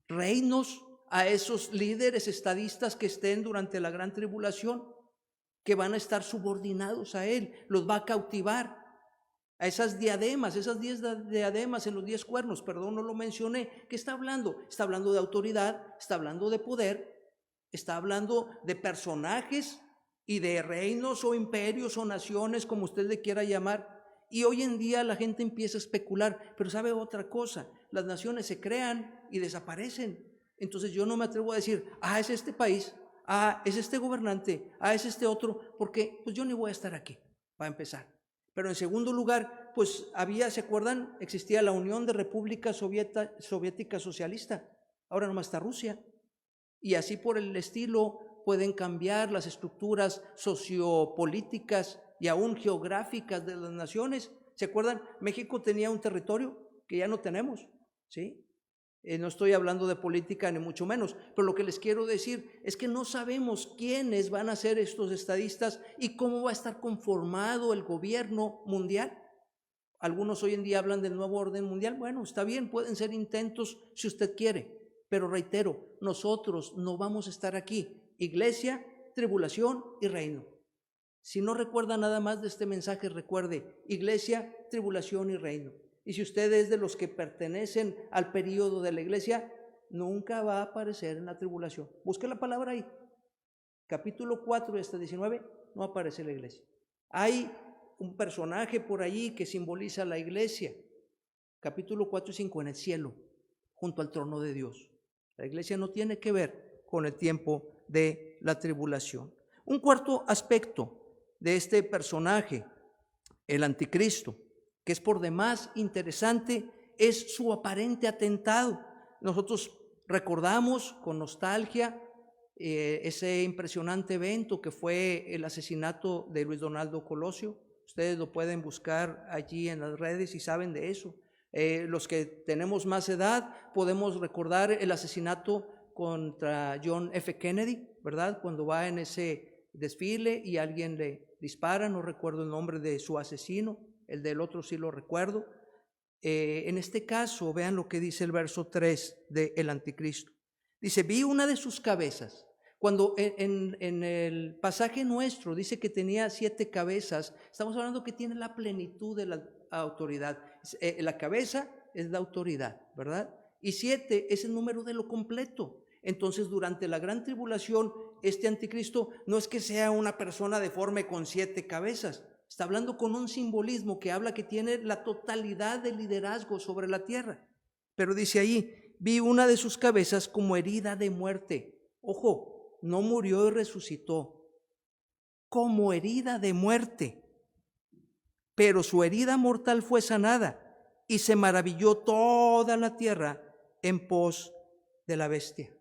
[SPEAKER 1] reinos, a esos líderes estadistas que estén durante la gran tribulación, que van a estar subordinados a él, los va a cautivar. A esas diademas, esas 10 diademas en los 10 cuernos, perdón, no lo mencioné. ¿Qué está hablando? Está hablando de autoridad, está hablando de poder, está hablando de personajes y de reinos o imperios o naciones, como usted le quiera llamar. Y hoy en día la gente empieza a especular, pero sabe otra cosa, las naciones se crean y desaparecen. Entonces yo no me atrevo a decir, es este país, es este gobernante, es este otro, porque pues yo ni voy a estar aquí, para empezar. Pero en segundo lugar, pues ¿se acuerdan? Existía la Unión de República Soviética Socialista, ahora nomás está Rusia. Y así por el estilo pueden cambiar las estructuras sociopolíticas y aún geográficas de las naciones. ¿Se acuerdan? México tenía un territorio que ya no tenemos, ¿sí? No estoy hablando de política ni mucho menos, pero lo que les quiero decir es que no sabemos quiénes van a ser estos estadistas y cómo va a estar conformado el gobierno mundial. Algunos hoy en día hablan del nuevo orden mundial. Bueno, está bien, pueden ser intentos si usted quiere, pero reitero, nosotros no vamos a estar aquí. Iglesia, tribulación y reino. Si no recuerda nada más de este mensaje, recuerde, iglesia, tribulación y reino. Y si usted es de los que pertenecen al período de la iglesia, nunca va a aparecer en la tribulación. Busque la palabra ahí. Capítulo 4 hasta 19, no aparece la iglesia. Hay un personaje por allí que simboliza la iglesia. Capítulo 4 y 5, en el cielo, junto al trono de Dios. La iglesia no tiene que ver con el tiempo de la tribulación. Un cuarto aspecto de este personaje, el anticristo, que es por demás interesante, es su aparente atentado. Nosotros recordamos con nostalgia ese impresionante evento que fue el asesinato de Luis Donaldo Colosio. Ustedes lo pueden buscar allí en las redes y saben de eso. Los que tenemos más edad podemos recordar el asesinato contra John F. Kennedy, ¿verdad? Cuando va en ese desfile y alguien le dispara, no recuerdo el nombre de su asesino, el del otro sí lo recuerdo. En este caso, vean lo que dice el verso 3 del Anticristo. Dice, vi una de sus cabezas. Cuando en el pasaje nuestro dice que tenía 7 cabezas, estamos hablando que tiene la plenitud de la autoridad. La cabeza es la autoridad, ¿verdad? Y 7 es el número de lo completo. Entonces, durante la gran tribulación, este Anticristo no es que sea una persona deforme con 7 cabezas. Está hablando con un simbolismo que habla que tiene la totalidad del liderazgo sobre la tierra. Pero dice ahí, vi una de sus cabezas como herida de muerte. Ojo, no murió y resucitó. Como herida de muerte. Pero su herida mortal fue sanada y se maravilló toda la tierra en pos de la bestia.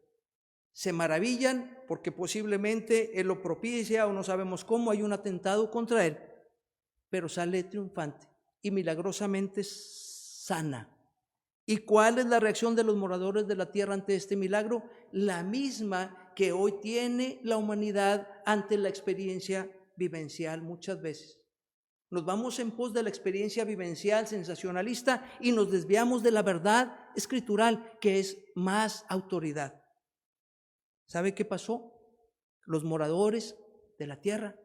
[SPEAKER 1] Se maravillan porque posiblemente él lo propicia o no sabemos cómo, hay un atentado contra él, pero sale triunfante y milagrosamente sana. ¿Y cuál es la reacción de los moradores de la tierra ante este milagro? La misma que hoy tiene la humanidad ante la experiencia vivencial muchas veces. Nos vamos en pos de la experiencia vivencial sensacionalista y nos desviamos de la verdad escritural, que es más autoridad. ¿Sabe qué pasó? Los moradores de la tierra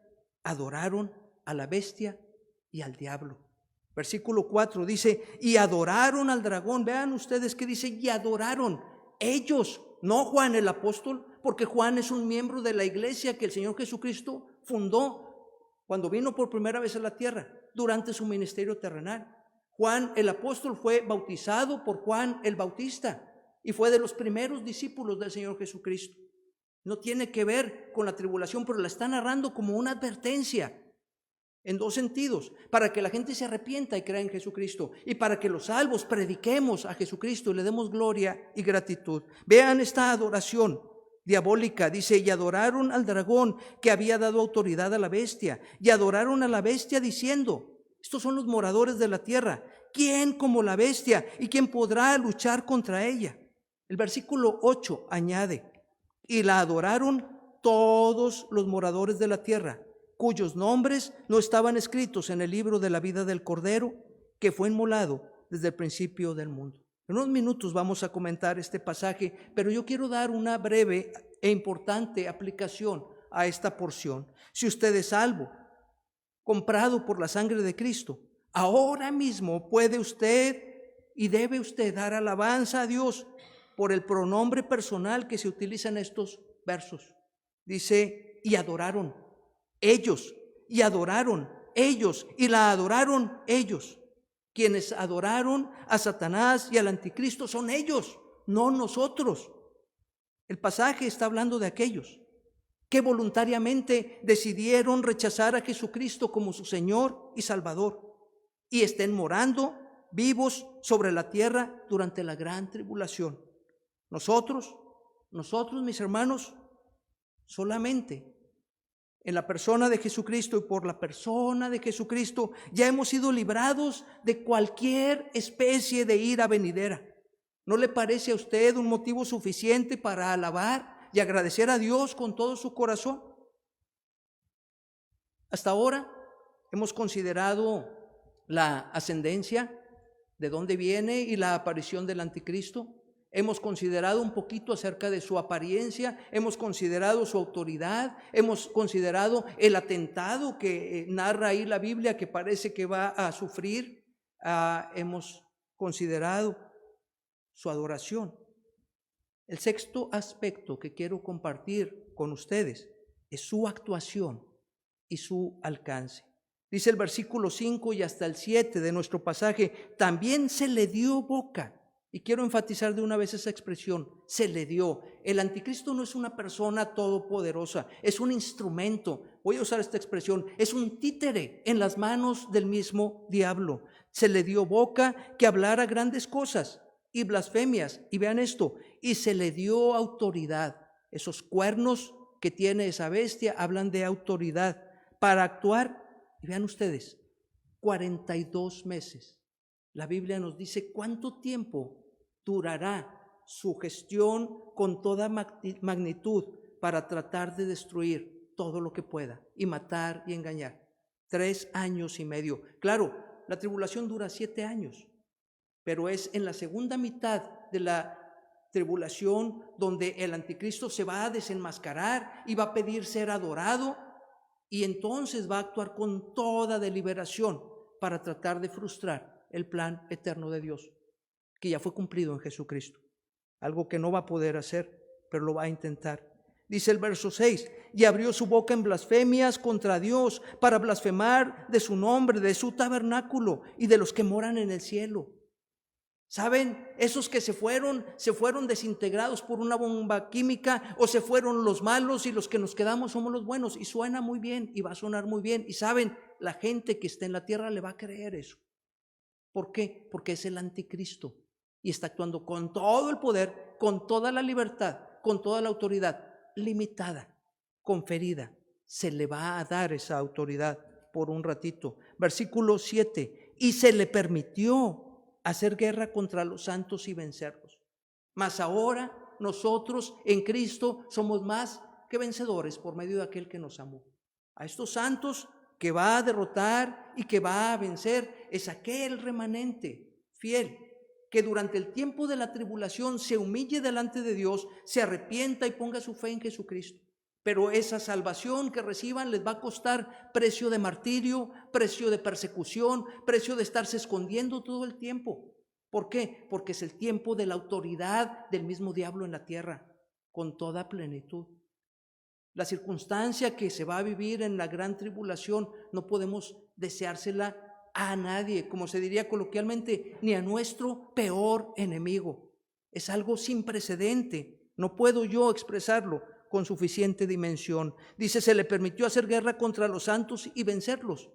[SPEAKER 1] adoraron a la bestia y al diablo. Versículo 4 dice, y adoraron al dragón. Vean ustedes que dice, y adoraron. Ellos, no Juan el apóstol, porque Juan es un miembro de la iglesia que el Señor Jesucristo fundó cuando vino por primera vez a la tierra, durante su ministerio terrenal. Juan el apóstol fue bautizado por Juan el Bautista y fue de los primeros discípulos del Señor Jesucristo. No tiene que ver con la tribulación, pero la está narrando como una advertencia en 2 sentidos: para que la gente se arrepienta y crea en Jesucristo, y para que los salvos prediquemos a Jesucristo y le demos gloria y gratitud. Vean esta adoración diabólica. Dice, y adoraron al dragón que había dado autoridad a la bestia, y adoraron a la bestia diciendo, estos son los moradores de la tierra, ¿quién como la bestia y quién podrá luchar contra ella? El versículo 8 añade, y la adoraron todos los moradores de la tierra, cuyos nombres no estaban escritos en el libro de la vida del Cordero, que fue inmolado desde el principio del mundo. En unos minutos vamos a comentar este pasaje, pero yo quiero dar una breve e importante aplicación a esta porción. Si usted es salvo, comprado por la sangre de Cristo, ahora mismo puede usted y debe usted dar alabanza a Dios por el pronombre personal que se utiliza en estos versos. Dice, y adoraron ellos, y adoraron ellos, y la adoraron ellos. Quienes adoraron a Satanás y al Anticristo son ellos, no nosotros. El pasaje está hablando de aquellos que voluntariamente decidieron rechazar a Jesucristo como su Señor y Salvador y estén morando vivos sobre la tierra durante la gran tribulación. Nosotros, mis hermanos, solamente en la persona de Jesucristo y por la persona de Jesucristo ya hemos sido librados de cualquier especie de ira venidera. ¿No le parece a usted un motivo suficiente para alabar y agradecer a Dios con todo su corazón? Hasta ahora hemos considerado la ascendencia, de dónde viene, y la aparición del Anticristo. Hemos considerado un poquito acerca de su apariencia, hemos considerado su autoridad, hemos considerado el atentado que narra ahí la Biblia que parece que va a sufrir, hemos considerado su adoración. El sexto aspecto que quiero compartir con ustedes es su actuación y su alcance. Dice el versículo 5 y hasta el 7 de nuestro pasaje, también se le dio boca. Y quiero enfatizar de una vez esa expresión, se le dio. El Anticristo no es una persona todopoderosa, es un instrumento. Voy a usar esta expresión, es un títere en las manos del mismo diablo. Se le dio boca que hablara grandes cosas y blasfemias. Y vean esto, y se le dio autoridad. Esos cuernos que tiene esa bestia hablan de autoridad para actuar. Y vean ustedes, 42 meses. La Biblia nos dice cuánto tiempo durará su gestión con toda magnitud para tratar de destruir todo lo que pueda y matar y engañar. 3 años y medio. Claro, la tribulación dura 7 años, pero es en la segunda mitad de la tribulación donde el anticristo se va a desenmascarar y va a pedir ser adorado, y entonces va a actuar con toda deliberación para tratar de frustrar el plan eterno de Dios, que ya fue cumplido en Jesucristo. Algo que no va a poder hacer, pero lo va a intentar. Dice el verso 6, y abrió su boca en blasfemias contra Dios para blasfemar de su nombre, de su tabernáculo y de los que moran en el cielo. ¿Saben? Esos que se fueron desintegrados por una bomba química, o se fueron los malos y los que nos quedamos somos los buenos. Y suena muy bien y va a sonar muy bien. Y saben, la gente que está en la tierra le va a creer eso. ¿Por qué? Porque es el anticristo y está actuando con todo el poder, con toda la libertad, con toda la autoridad limitada, conferida. Se le va a dar esa autoridad por un ratito. Versículo 7, y se le permitió hacer guerra contra los santos y vencerlos. Mas ahora nosotros en Cristo somos más que vencedores por medio de aquel que nos amó. A estos santos que va a derrotar y que va a vencer es aquel remanente fiel que durante el tiempo de la tribulación se humille delante de Dios, se arrepienta y ponga su fe en Jesucristo. Pero esa salvación que reciban les va a costar precio de martirio, precio de persecución, precio de estarse escondiendo todo el tiempo. ¿Por qué? Porque es el tiempo de la autoridad del mismo diablo en la tierra, con toda plenitud. La circunstancia que se va a vivir en la gran tribulación no podemos deseársela a nadie, como se diría coloquialmente, ni a nuestro peor enemigo. Es algo sin precedente, no puedo yo expresarlo con suficiente dimensión. Dice, se le permitió hacer guerra contra los santos y vencerlos.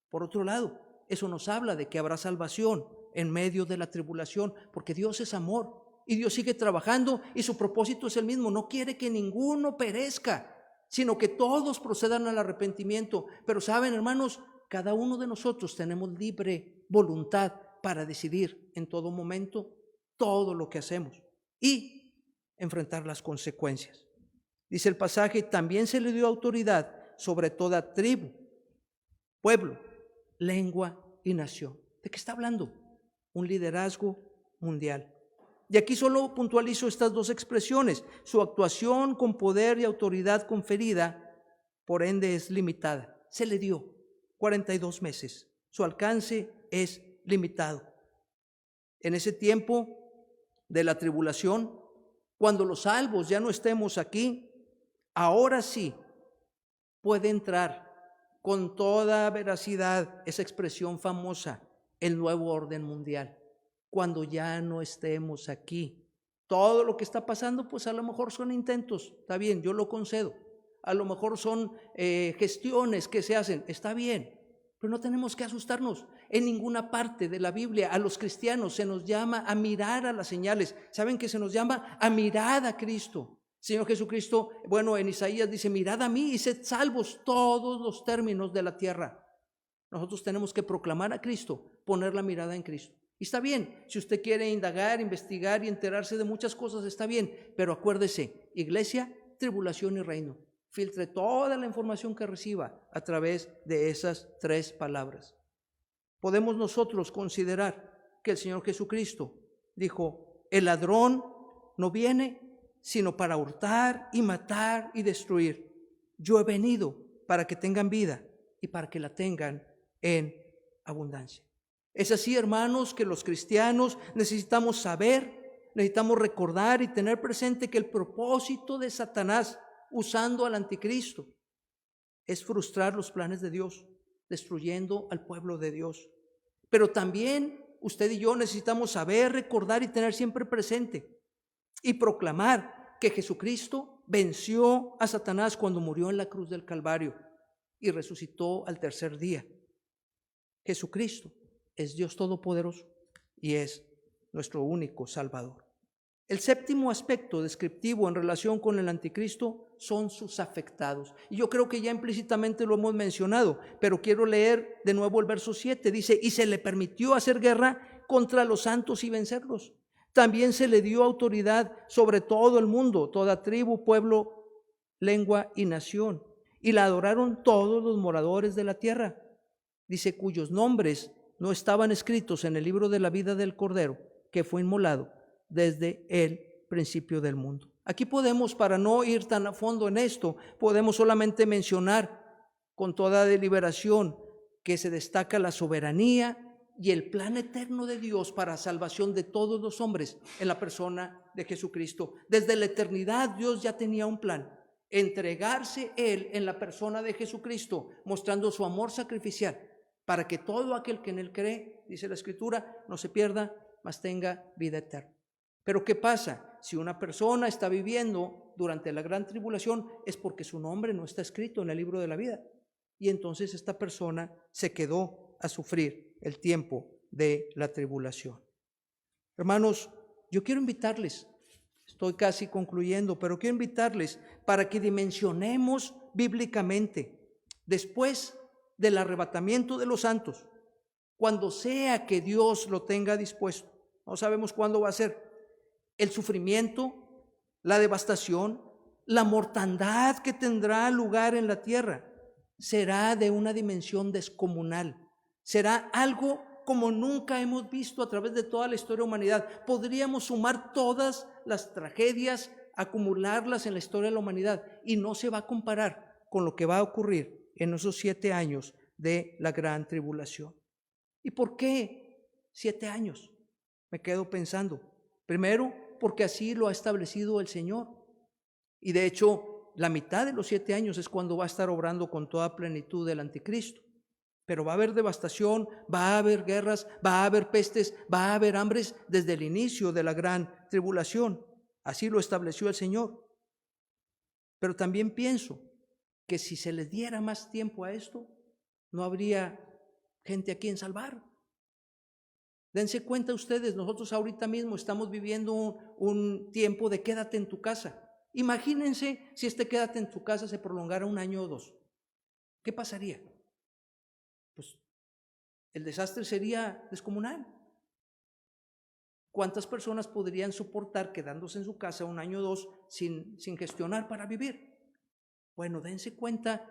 [SPEAKER 1] Por otro lado, eso nos habla de que habrá salvación en medio de la tribulación, porque Dios es amor y Dios sigue trabajando y su propósito es el mismo. No quiere que ninguno perezca, sino que todos procedan al arrepentimiento. Pero saben, hermanos, cada uno de nosotros tenemos libre voluntad para decidir en todo momento todo lo que hacemos y enfrentar las consecuencias. Dice el pasaje, también se le dio autoridad sobre toda tribu, pueblo, lengua y nación. ¿De qué está hablando? Un liderazgo mundial. Y aquí solo puntualizo estas dos expresiones. Su actuación con poder y autoridad conferida, por ende, es limitada. Se le dio 42 meses. Su alcance es limitado. En ese tiempo de la tribulación, cuando los salvos ya no estemos aquí, ahora sí puede entrar con toda veracidad esa expresión famosa, el nuevo orden mundial. Cuando ya no estemos aquí, todo lo que está pasando, pues a lo mejor son intentos, está bien, yo lo concedo. A lo mejor son gestiones que se hacen, está bien, pero no tenemos que asustarnos. En ninguna parte de la Biblia a los cristianos se nos llama a mirar a las señales. ¿Saben que se nos llama a mirar a Cristo? Señor Jesucristo, bueno, en Isaías dice, mirad a mí y sed salvos todos los términos de la tierra. Nosotros tenemos que proclamar a Cristo, poner la mirada en Cristo. Y está bien, si usted quiere indagar, investigar y enterarse de muchas cosas, está bien, pero acuérdese, iglesia, tribulación y reino. Filtre toda la información que reciba a través de esas 3 palabras. Podemos nosotros considerar que el Señor Jesucristo dijo, el ladrón no viene sino para hurtar y matar y destruir. Yo he venido para que tengan vida y para que la tengan en abundancia. Es así, hermanos, que los cristianos necesitamos saber, necesitamos recordar y tener presente que el propósito de Satanás usando al anticristo es frustrar los planes de Dios, destruyendo al pueblo de Dios. Pero también usted y yo necesitamos saber, recordar y tener siempre presente y proclamar que Jesucristo venció a Satanás cuando murió en la cruz del Calvario y resucitó al tercer día. Jesucristo es Dios Todopoderoso y es nuestro único Salvador. El séptimo aspecto descriptivo en relación con el anticristo son sus afectados. Y yo creo que ya implícitamente lo hemos mencionado, pero quiero leer de nuevo el verso 7. Dice, y se le permitió hacer guerra contra los santos y vencerlos. También se le dio autoridad sobre todo el mundo, toda tribu, pueblo, lengua y nación. Y la adoraron todos los moradores de la tierra. Dice, cuyos nombres no estaban escritos en el libro de la vida del Cordero, que fue inmolado desde el principio del mundo. Aquí podemos, para no ir tan a fondo en esto, podemos solamente mencionar con toda deliberación que se destaca la soberanía y el plan eterno de Dios para salvación de todos los hombres en la persona de Jesucristo. Desde la eternidad Dios ya tenía un plan, entregarse Él en la persona de Jesucristo, mostrando su amor sacrificial para que todo aquel que en Él cree, dice la Escritura, no se pierda, mas tenga vida eterna. Pero ¿qué pasa? Si una persona está viviendo durante la gran tribulación es porque su nombre no está escrito en el libro de la vida. Y entonces esta persona se quedó a sufrir el tiempo de la tribulación. Hermanos, yo quiero invitarles, estoy casi concluyendo, pero quiero invitarles para que dimensionemos bíblicamente después del arrebatamiento de los santos, cuando sea que Dios lo tenga dispuesto. No sabemos cuándo va a ser. El sufrimiento, la devastación, la mortandad que tendrá lugar en la tierra será de una dimensión descomunal. Será algo como nunca hemos visto a través de toda la historia de la humanidad. Podríamos sumar todas las tragedias, acumularlas en la historia de la humanidad y no se va a comparar con lo que va a ocurrir en esos 7 años de la gran tribulación. ¿Y por qué 7 años? Me quedo pensando. Primero, porque así lo ha establecido el Señor. Y de hecho, la mitad de los 7 años es cuando va a estar obrando con toda plenitud el anticristo. Pero va a haber devastación, va a haber guerras, va a haber pestes, va a haber hambres desde el inicio de la gran tribulación. Así lo estableció el Señor. Pero también pienso que si se les diera más tiempo a esto, no habría gente a quien salvar. Dense cuenta ustedes, nosotros ahorita mismo estamos viviendo un tiempo de quédate en tu casa. Imagínense si este quédate en tu casa se prolongara 1 año o 2. ¿Qué pasaría? Pues el desastre sería descomunal. ¿Cuántas personas podrían soportar quedándose en su casa 1 año o 2 sin gestionar para vivir? Bueno, dense cuenta,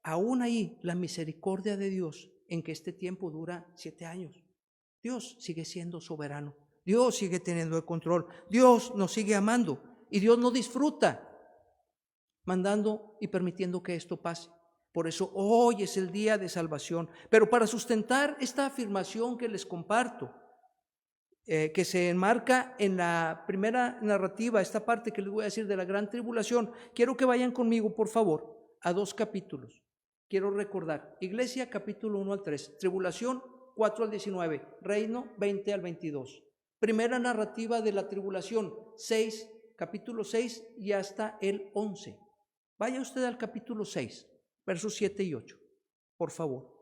[SPEAKER 1] aún ahí la misericordia de Dios en que este tiempo dura 7 años. Dios sigue siendo soberano, Dios sigue teniendo el control, Dios nos sigue amando y Dios no disfruta mandando y permitiendo que esto pase. Por eso hoy es el día de salvación. Pero para sustentar esta afirmación que les comparto, que se enmarca en la primera narrativa, esta parte que les voy a decir de la gran tribulación, quiero que vayan conmigo, por favor, a 2 capítulos. Quiero recordar, Iglesia capítulo 1 al 3, tribulación 4 al 19, reino 20 al 22. Primera narrativa de la tribulación, capítulo 6 y hasta el 11. Vaya usted al capítulo 6, versos 7 y 8, por favor.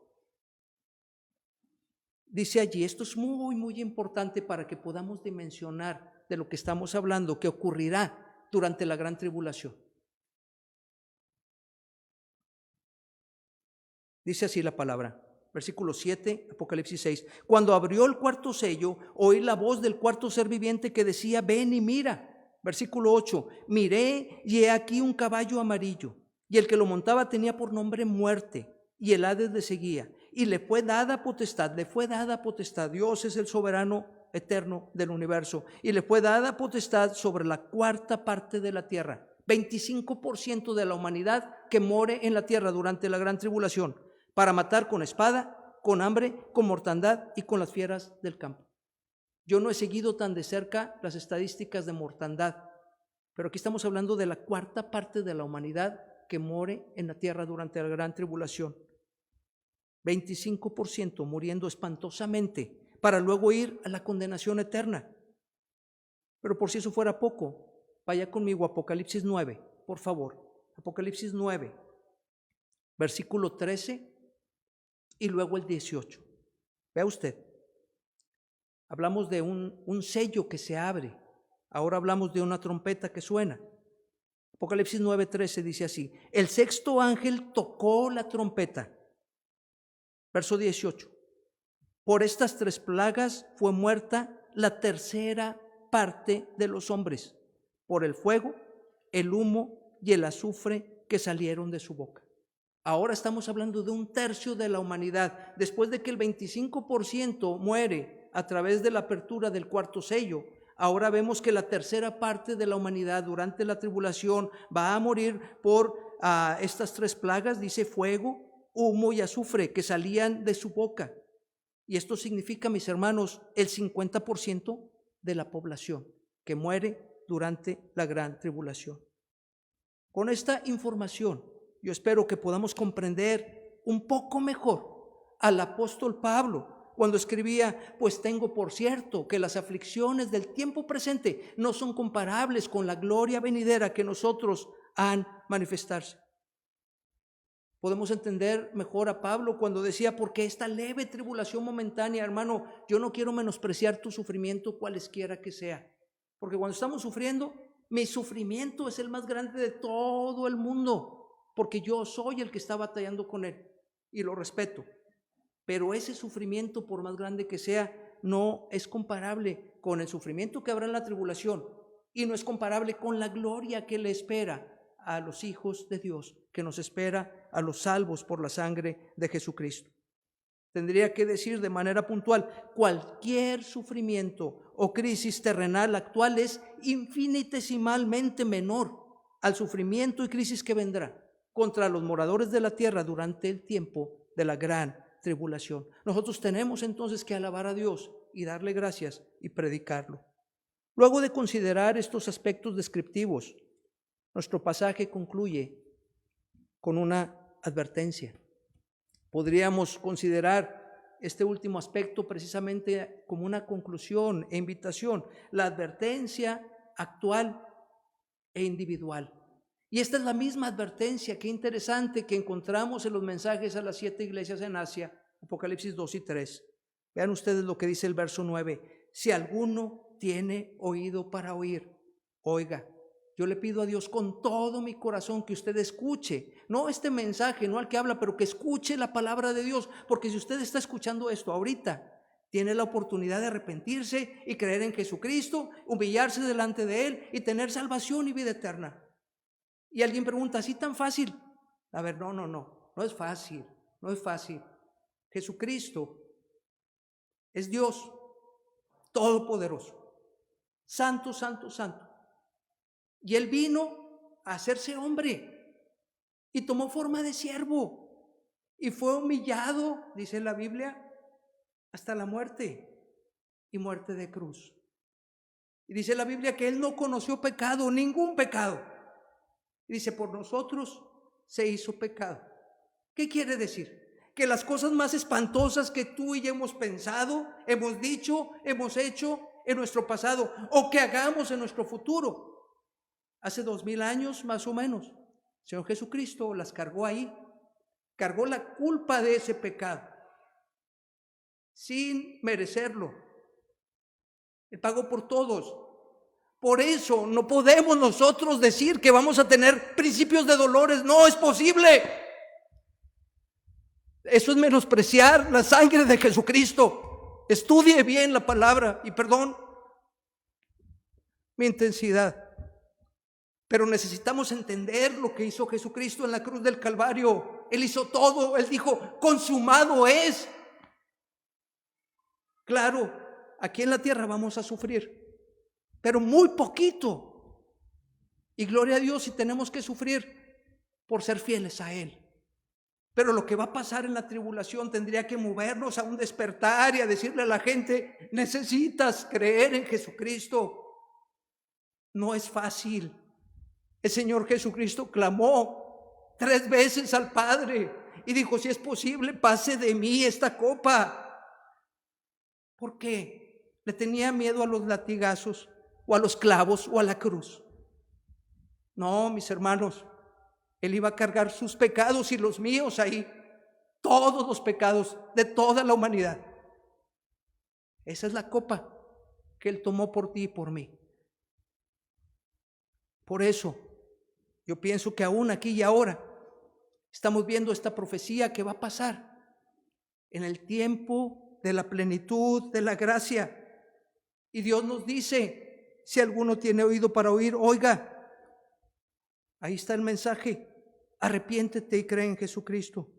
[SPEAKER 1] Dice allí, esto es muy, muy importante para que podamos dimensionar de lo que estamos hablando, que ocurrirá durante la gran tribulación. Dice así la palabra. Versículo 7, Apocalipsis 6. Cuando abrió el cuarto sello, oí la voz del cuarto ser viviente que decía, ven y mira. Versículo 8. Miré y he aquí un caballo amarillo, y el que lo montaba tenía por nombre Muerte, y el Hades le seguía. Y le fue dada potestad. Dios es el soberano eterno del universo. Y le fue dada potestad sobre la cuarta parte de la tierra. 25% de la humanidad que more en la tierra durante la gran tribulación, para matar con espada, con hambre, con mortandad y con las fieras del campo. Yo no he seguido tan de cerca las estadísticas de mortandad, pero aquí estamos hablando de la cuarta parte de la humanidad que more en la tierra durante la gran tribulación. 25% muriendo espantosamente para luego ir a la condenación eterna. Pero por si eso fuera poco, vaya conmigo a Apocalipsis 9, por favor. Apocalipsis 9, versículo 13 y luego el 18. Vea usted, hablamos de un sello que se abre Ahora hablamos de una trompeta que suena. Apocalipsis 9:13 dice así: el sexto ángel tocó la trompeta. Verso 18. Por estas 3 plagas fue muerta la tercera parte de los hombres, por el fuego, el humo y el azufre que salieron de su boca. Ahora estamos hablando de 1/3 de la humanidad. Después de que el 25% muere a través de la apertura del 4º sello, ahora vemos que la tercera parte de la humanidad durante la tribulación va a morir por estas 3 plagas, dice fuego, humo y azufre que salían de su boca. Y esto significa, mis hermanos, el 50% de la población que muere durante la gran tribulación. Con esta información, yo espero que podamos comprender un poco mejor al apóstol Pablo cuando escribía: pues tengo por cierto que las aflicciones del tiempo presente no son comparables con la gloria venidera que nosotros han manifestarse. Podemos entender mejor a Pablo cuando decía: porque esta leve tribulación momentánea, hermano, yo no quiero menospreciar tu sufrimiento cualesquiera que sea, porque cuando estamos sufriendo, mi sufrimiento es el más grande de todo el mundo, porque yo soy el que está batallando con él y lo respeto. Pero ese sufrimiento, por más grande que sea, no es comparable con el sufrimiento que habrá en la tribulación, y no es comparable con la gloria que le espera a los hijos de Dios, que nos espera a los salvos por la sangre de Jesucristo. Tendría que decir de manera puntual: cualquier sufrimiento o crisis terrenal actual es infinitesimalmente menor al sufrimiento y crisis que vendrá contra los moradores de la tierra durante el tiempo de la gran tribulación. Nosotros tenemos entonces que alabar a Dios y darle gracias y predicarlo. Luego de considerar estos aspectos descriptivos, nuestro pasaje concluye con una advertencia. Podríamos considerar este último aspecto precisamente como una conclusión e invitación, la advertencia actual e individual. Y esta es la misma advertencia, qué interesante, que encontramos en los mensajes a las 7 iglesias en Asia, Apocalipsis 2 y 3. Vean ustedes lo que dice el verso 9: si alguno tiene oído para oír, oiga. Yo le pido a Dios con todo mi corazón que usted escuche, no este mensaje, no al que habla, pero que escuche la palabra de Dios, porque si usted está escuchando esto ahorita, tiene la oportunidad de arrepentirse y creer en Jesucristo, humillarse delante de Él y tener salvación y vida eterna. Y alguien pregunta: ¿así tan fácil? A ver, no es fácil, no es fácil. Jesucristo es Dios todopoderoso, santo, santo, santo. Y Él vino a hacerse hombre y tomó forma de siervo y fue humillado, dice la Biblia, hasta la muerte y muerte de cruz. Y dice la Biblia que Él no conoció pecado, ningún pecado. Y dice: por nosotros se hizo pecado. ¿Qué quiere decir? Que las cosas más espantosas que tú y yo hemos pensado, hemos dicho, hemos hecho en nuestro pasado o que hagamos en nuestro futuro, hace 2000 años más o menos, el Señor Jesucristo las cargó ahí, cargó la culpa de ese pecado, sin merecerlo. Él pagó por todos. Por eso no podemos nosotros decir que vamos a tener principios de dolores, no es posible. Eso es menospreciar la sangre de Jesucristo. Estudie bien la palabra y perdón mi intensidad. Pero necesitamos entender lo que hizo Jesucristo en la cruz del Calvario. Él hizo todo. Él dijo: consumado es. Claro, aquí en la tierra vamos a sufrir, pero muy poquito. Y gloria a Dios si tenemos que sufrir por ser fieles a Él. Pero lo que va a pasar en la tribulación tendría que movernos a un despertar y a decirle a la gente: necesitas creer en Jesucristo. No es fácil. El Señor Jesucristo clamó 3 veces al Padre y dijo: si es posible, pase de mí esta copa. ¿Por qué? ¿Le tenía miedo a los latigazos o a los clavos o a la cruz? No, mis hermanos, Él iba a cargar sus pecados y los míos ahí, todos los pecados de toda la humanidad. Esa es la copa que Él tomó por ti y por mí. Por eso, yo pienso que aún aquí y ahora estamos viendo esta profecía que va a pasar en el tiempo de la plenitud de la gracia. Y Dios nos dice, si alguno tiene oído para oír, oiga. Ahí está el mensaje. Arrepiéntete y cree en Jesucristo.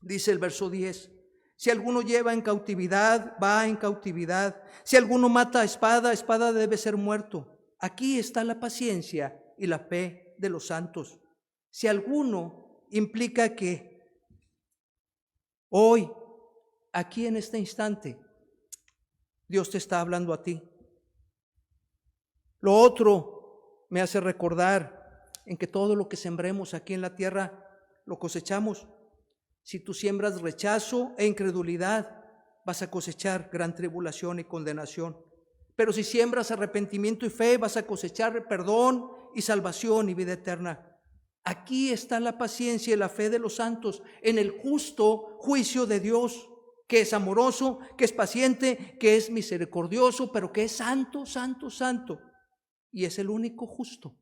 [SPEAKER 1] Dice el verso 10. Si alguno lleva en cautividad, va en cautividad. Si alguno mata a espada, espada debe ser muerto. Aquí está la paciencia y la fe de los santos. Si alguno implica que hoy, aquí en este instante, Dios te está hablando a ti. Lo otro me hace recordar en que todo lo que sembremos aquí en la tierra lo cosechamos. Si tú siembras rechazo e incredulidad, vas a cosechar gran tribulación y condenación. Pero si siembras arrepentimiento y fe, vas a cosechar perdón y salvación y vida eterna. Aquí está la paciencia y la fe de los santos en el justo juicio de Dios, que es amoroso, que es paciente, que es misericordioso, pero que es santo, santo, santo. Y es el único justo.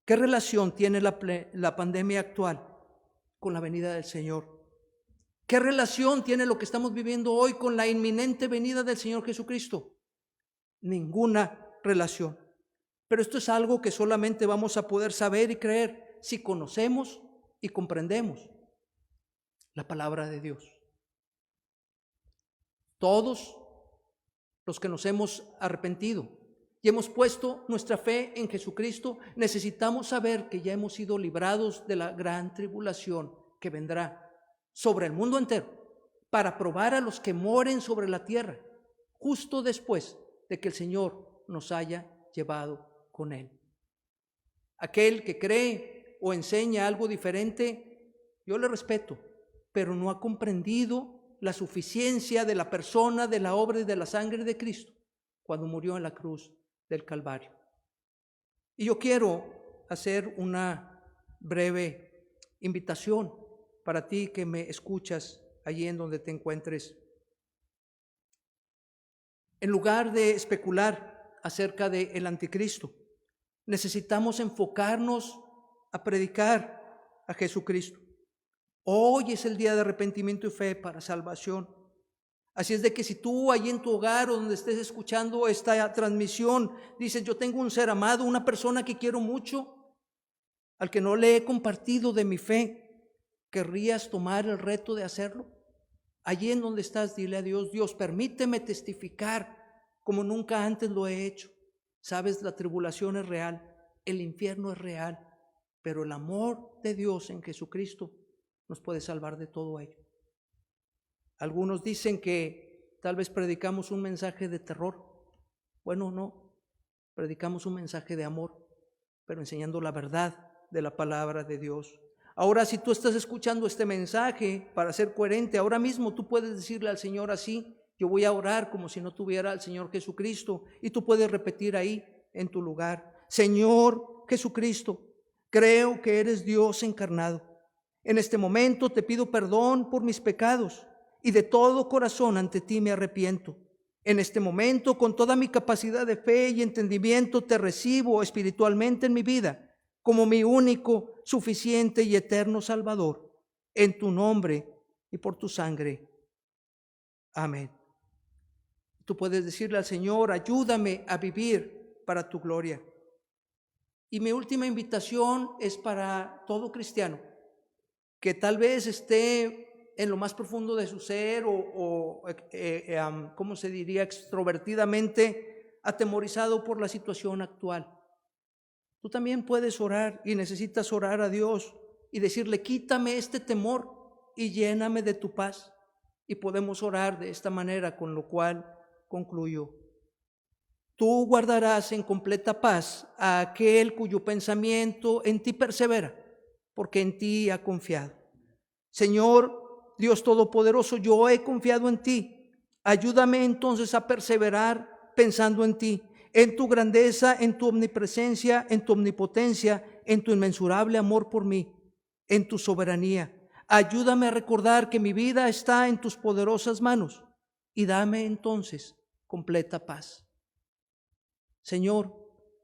[SPEAKER 1] ¿Qué relación tiene la pandemia actual con la venida del Señor? ¿Qué relación tiene lo que estamos viviendo hoy con la inminente venida del Señor Jesucristo? Ninguna relación. Pero esto es algo que solamente vamos a poder saber y creer si conocemos y comprendemos la palabra de Dios. Todos los que nos hemos arrepentido y hemos puesto nuestra fe en Jesucristo, necesitamos saber que ya hemos sido librados de la gran tribulación que vendrá sobre el mundo entero para probar a los que moren sobre la tierra, justo después de que el Señor nos haya llevado con Él. Aquel que cree o enseña algo diferente, yo le respeto, pero no ha comprendido la suficiencia de la persona, de la obra y de la sangre de Cristo cuando murió en la cruz del Calvario. Y yo quiero hacer una breve invitación para ti que me escuchas allí en donde te encuentres. En lugar de especular acerca del anticristo, necesitamos enfocarnos a predicar a Jesucristo. Hoy es el día de arrepentimiento y fe para salvación. Así es de que si tú allí en tu hogar o donde estés escuchando esta transmisión dices, yo tengo un ser amado, una persona que quiero mucho, al que no le he compartido de mi fe, ¿querrías tomar el reto de hacerlo? Allí en donde estás, dile a Dios, Dios, permíteme testificar como nunca antes lo he hecho. Sabes, la tribulación es real, el infierno es real, pero el amor de Dios en Jesucristo nos puede salvar de todo ello. Algunos dicen que tal vez predicamos un mensaje de terror. Bueno, no, predicamos un mensaje de amor, pero enseñando la verdad de la palabra de Dios. Ahora, si tú estás escuchando este mensaje, para ser coherente, ahora mismo tú puedes decirle al Señor así, yo voy a orar como si no tuviera al Señor Jesucristo, y tú puedes repetir ahí en tu lugar, Señor Jesucristo, creo que eres Dios encarnado. En este momento te pido perdón por mis pecados y de todo corazón ante ti me arrepiento. En este momento, con toda mi capacidad de fe y entendimiento, te recibo espiritualmente en mi vida como mi único, suficiente y eterno Salvador. En tu nombre y por tu sangre. Amén. Tú puedes decirle al Señor, ayúdame a vivir para tu gloria. Y mi última invitación es para todo cristiano que tal vez esté en lo más profundo de su ser ¿cómo se diría? Extrovertidamente atemorizado por la situación actual. Tú también puedes orar y necesitas orar a Dios y decirle, quítame este temor y lléname de tu paz. Y podemos orar de esta manera, con lo cual concluyo. Tú guardarás en completa paz a aquel cuyo pensamiento en ti persevera, porque en ti ha confiado. Señor Dios Todopoderoso, yo he confiado en ti. Ayúdame entonces a perseverar pensando en ti, en tu grandeza, en tu omnipresencia, en tu omnipotencia, en tu inmensurable amor por mí, en tu soberanía. Ayúdame a recordar que mi vida está en tus poderosas manos y dame entonces completa paz. Señor,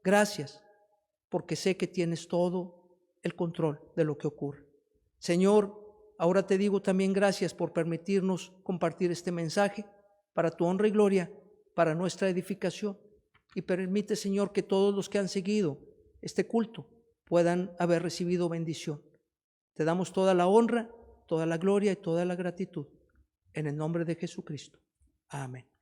[SPEAKER 1] gracias, porque sé que tienes todo el control de lo que ocurre. Señor, ahora te digo también gracias por permitirnos compartir este mensaje para tu honra y gloria, para nuestra edificación. Y permite, Señor, que todos los que han seguido este culto puedan haber recibido bendición. Te damos toda la honra, toda la gloria y toda la gratitud. En el nombre de Jesucristo. Amén.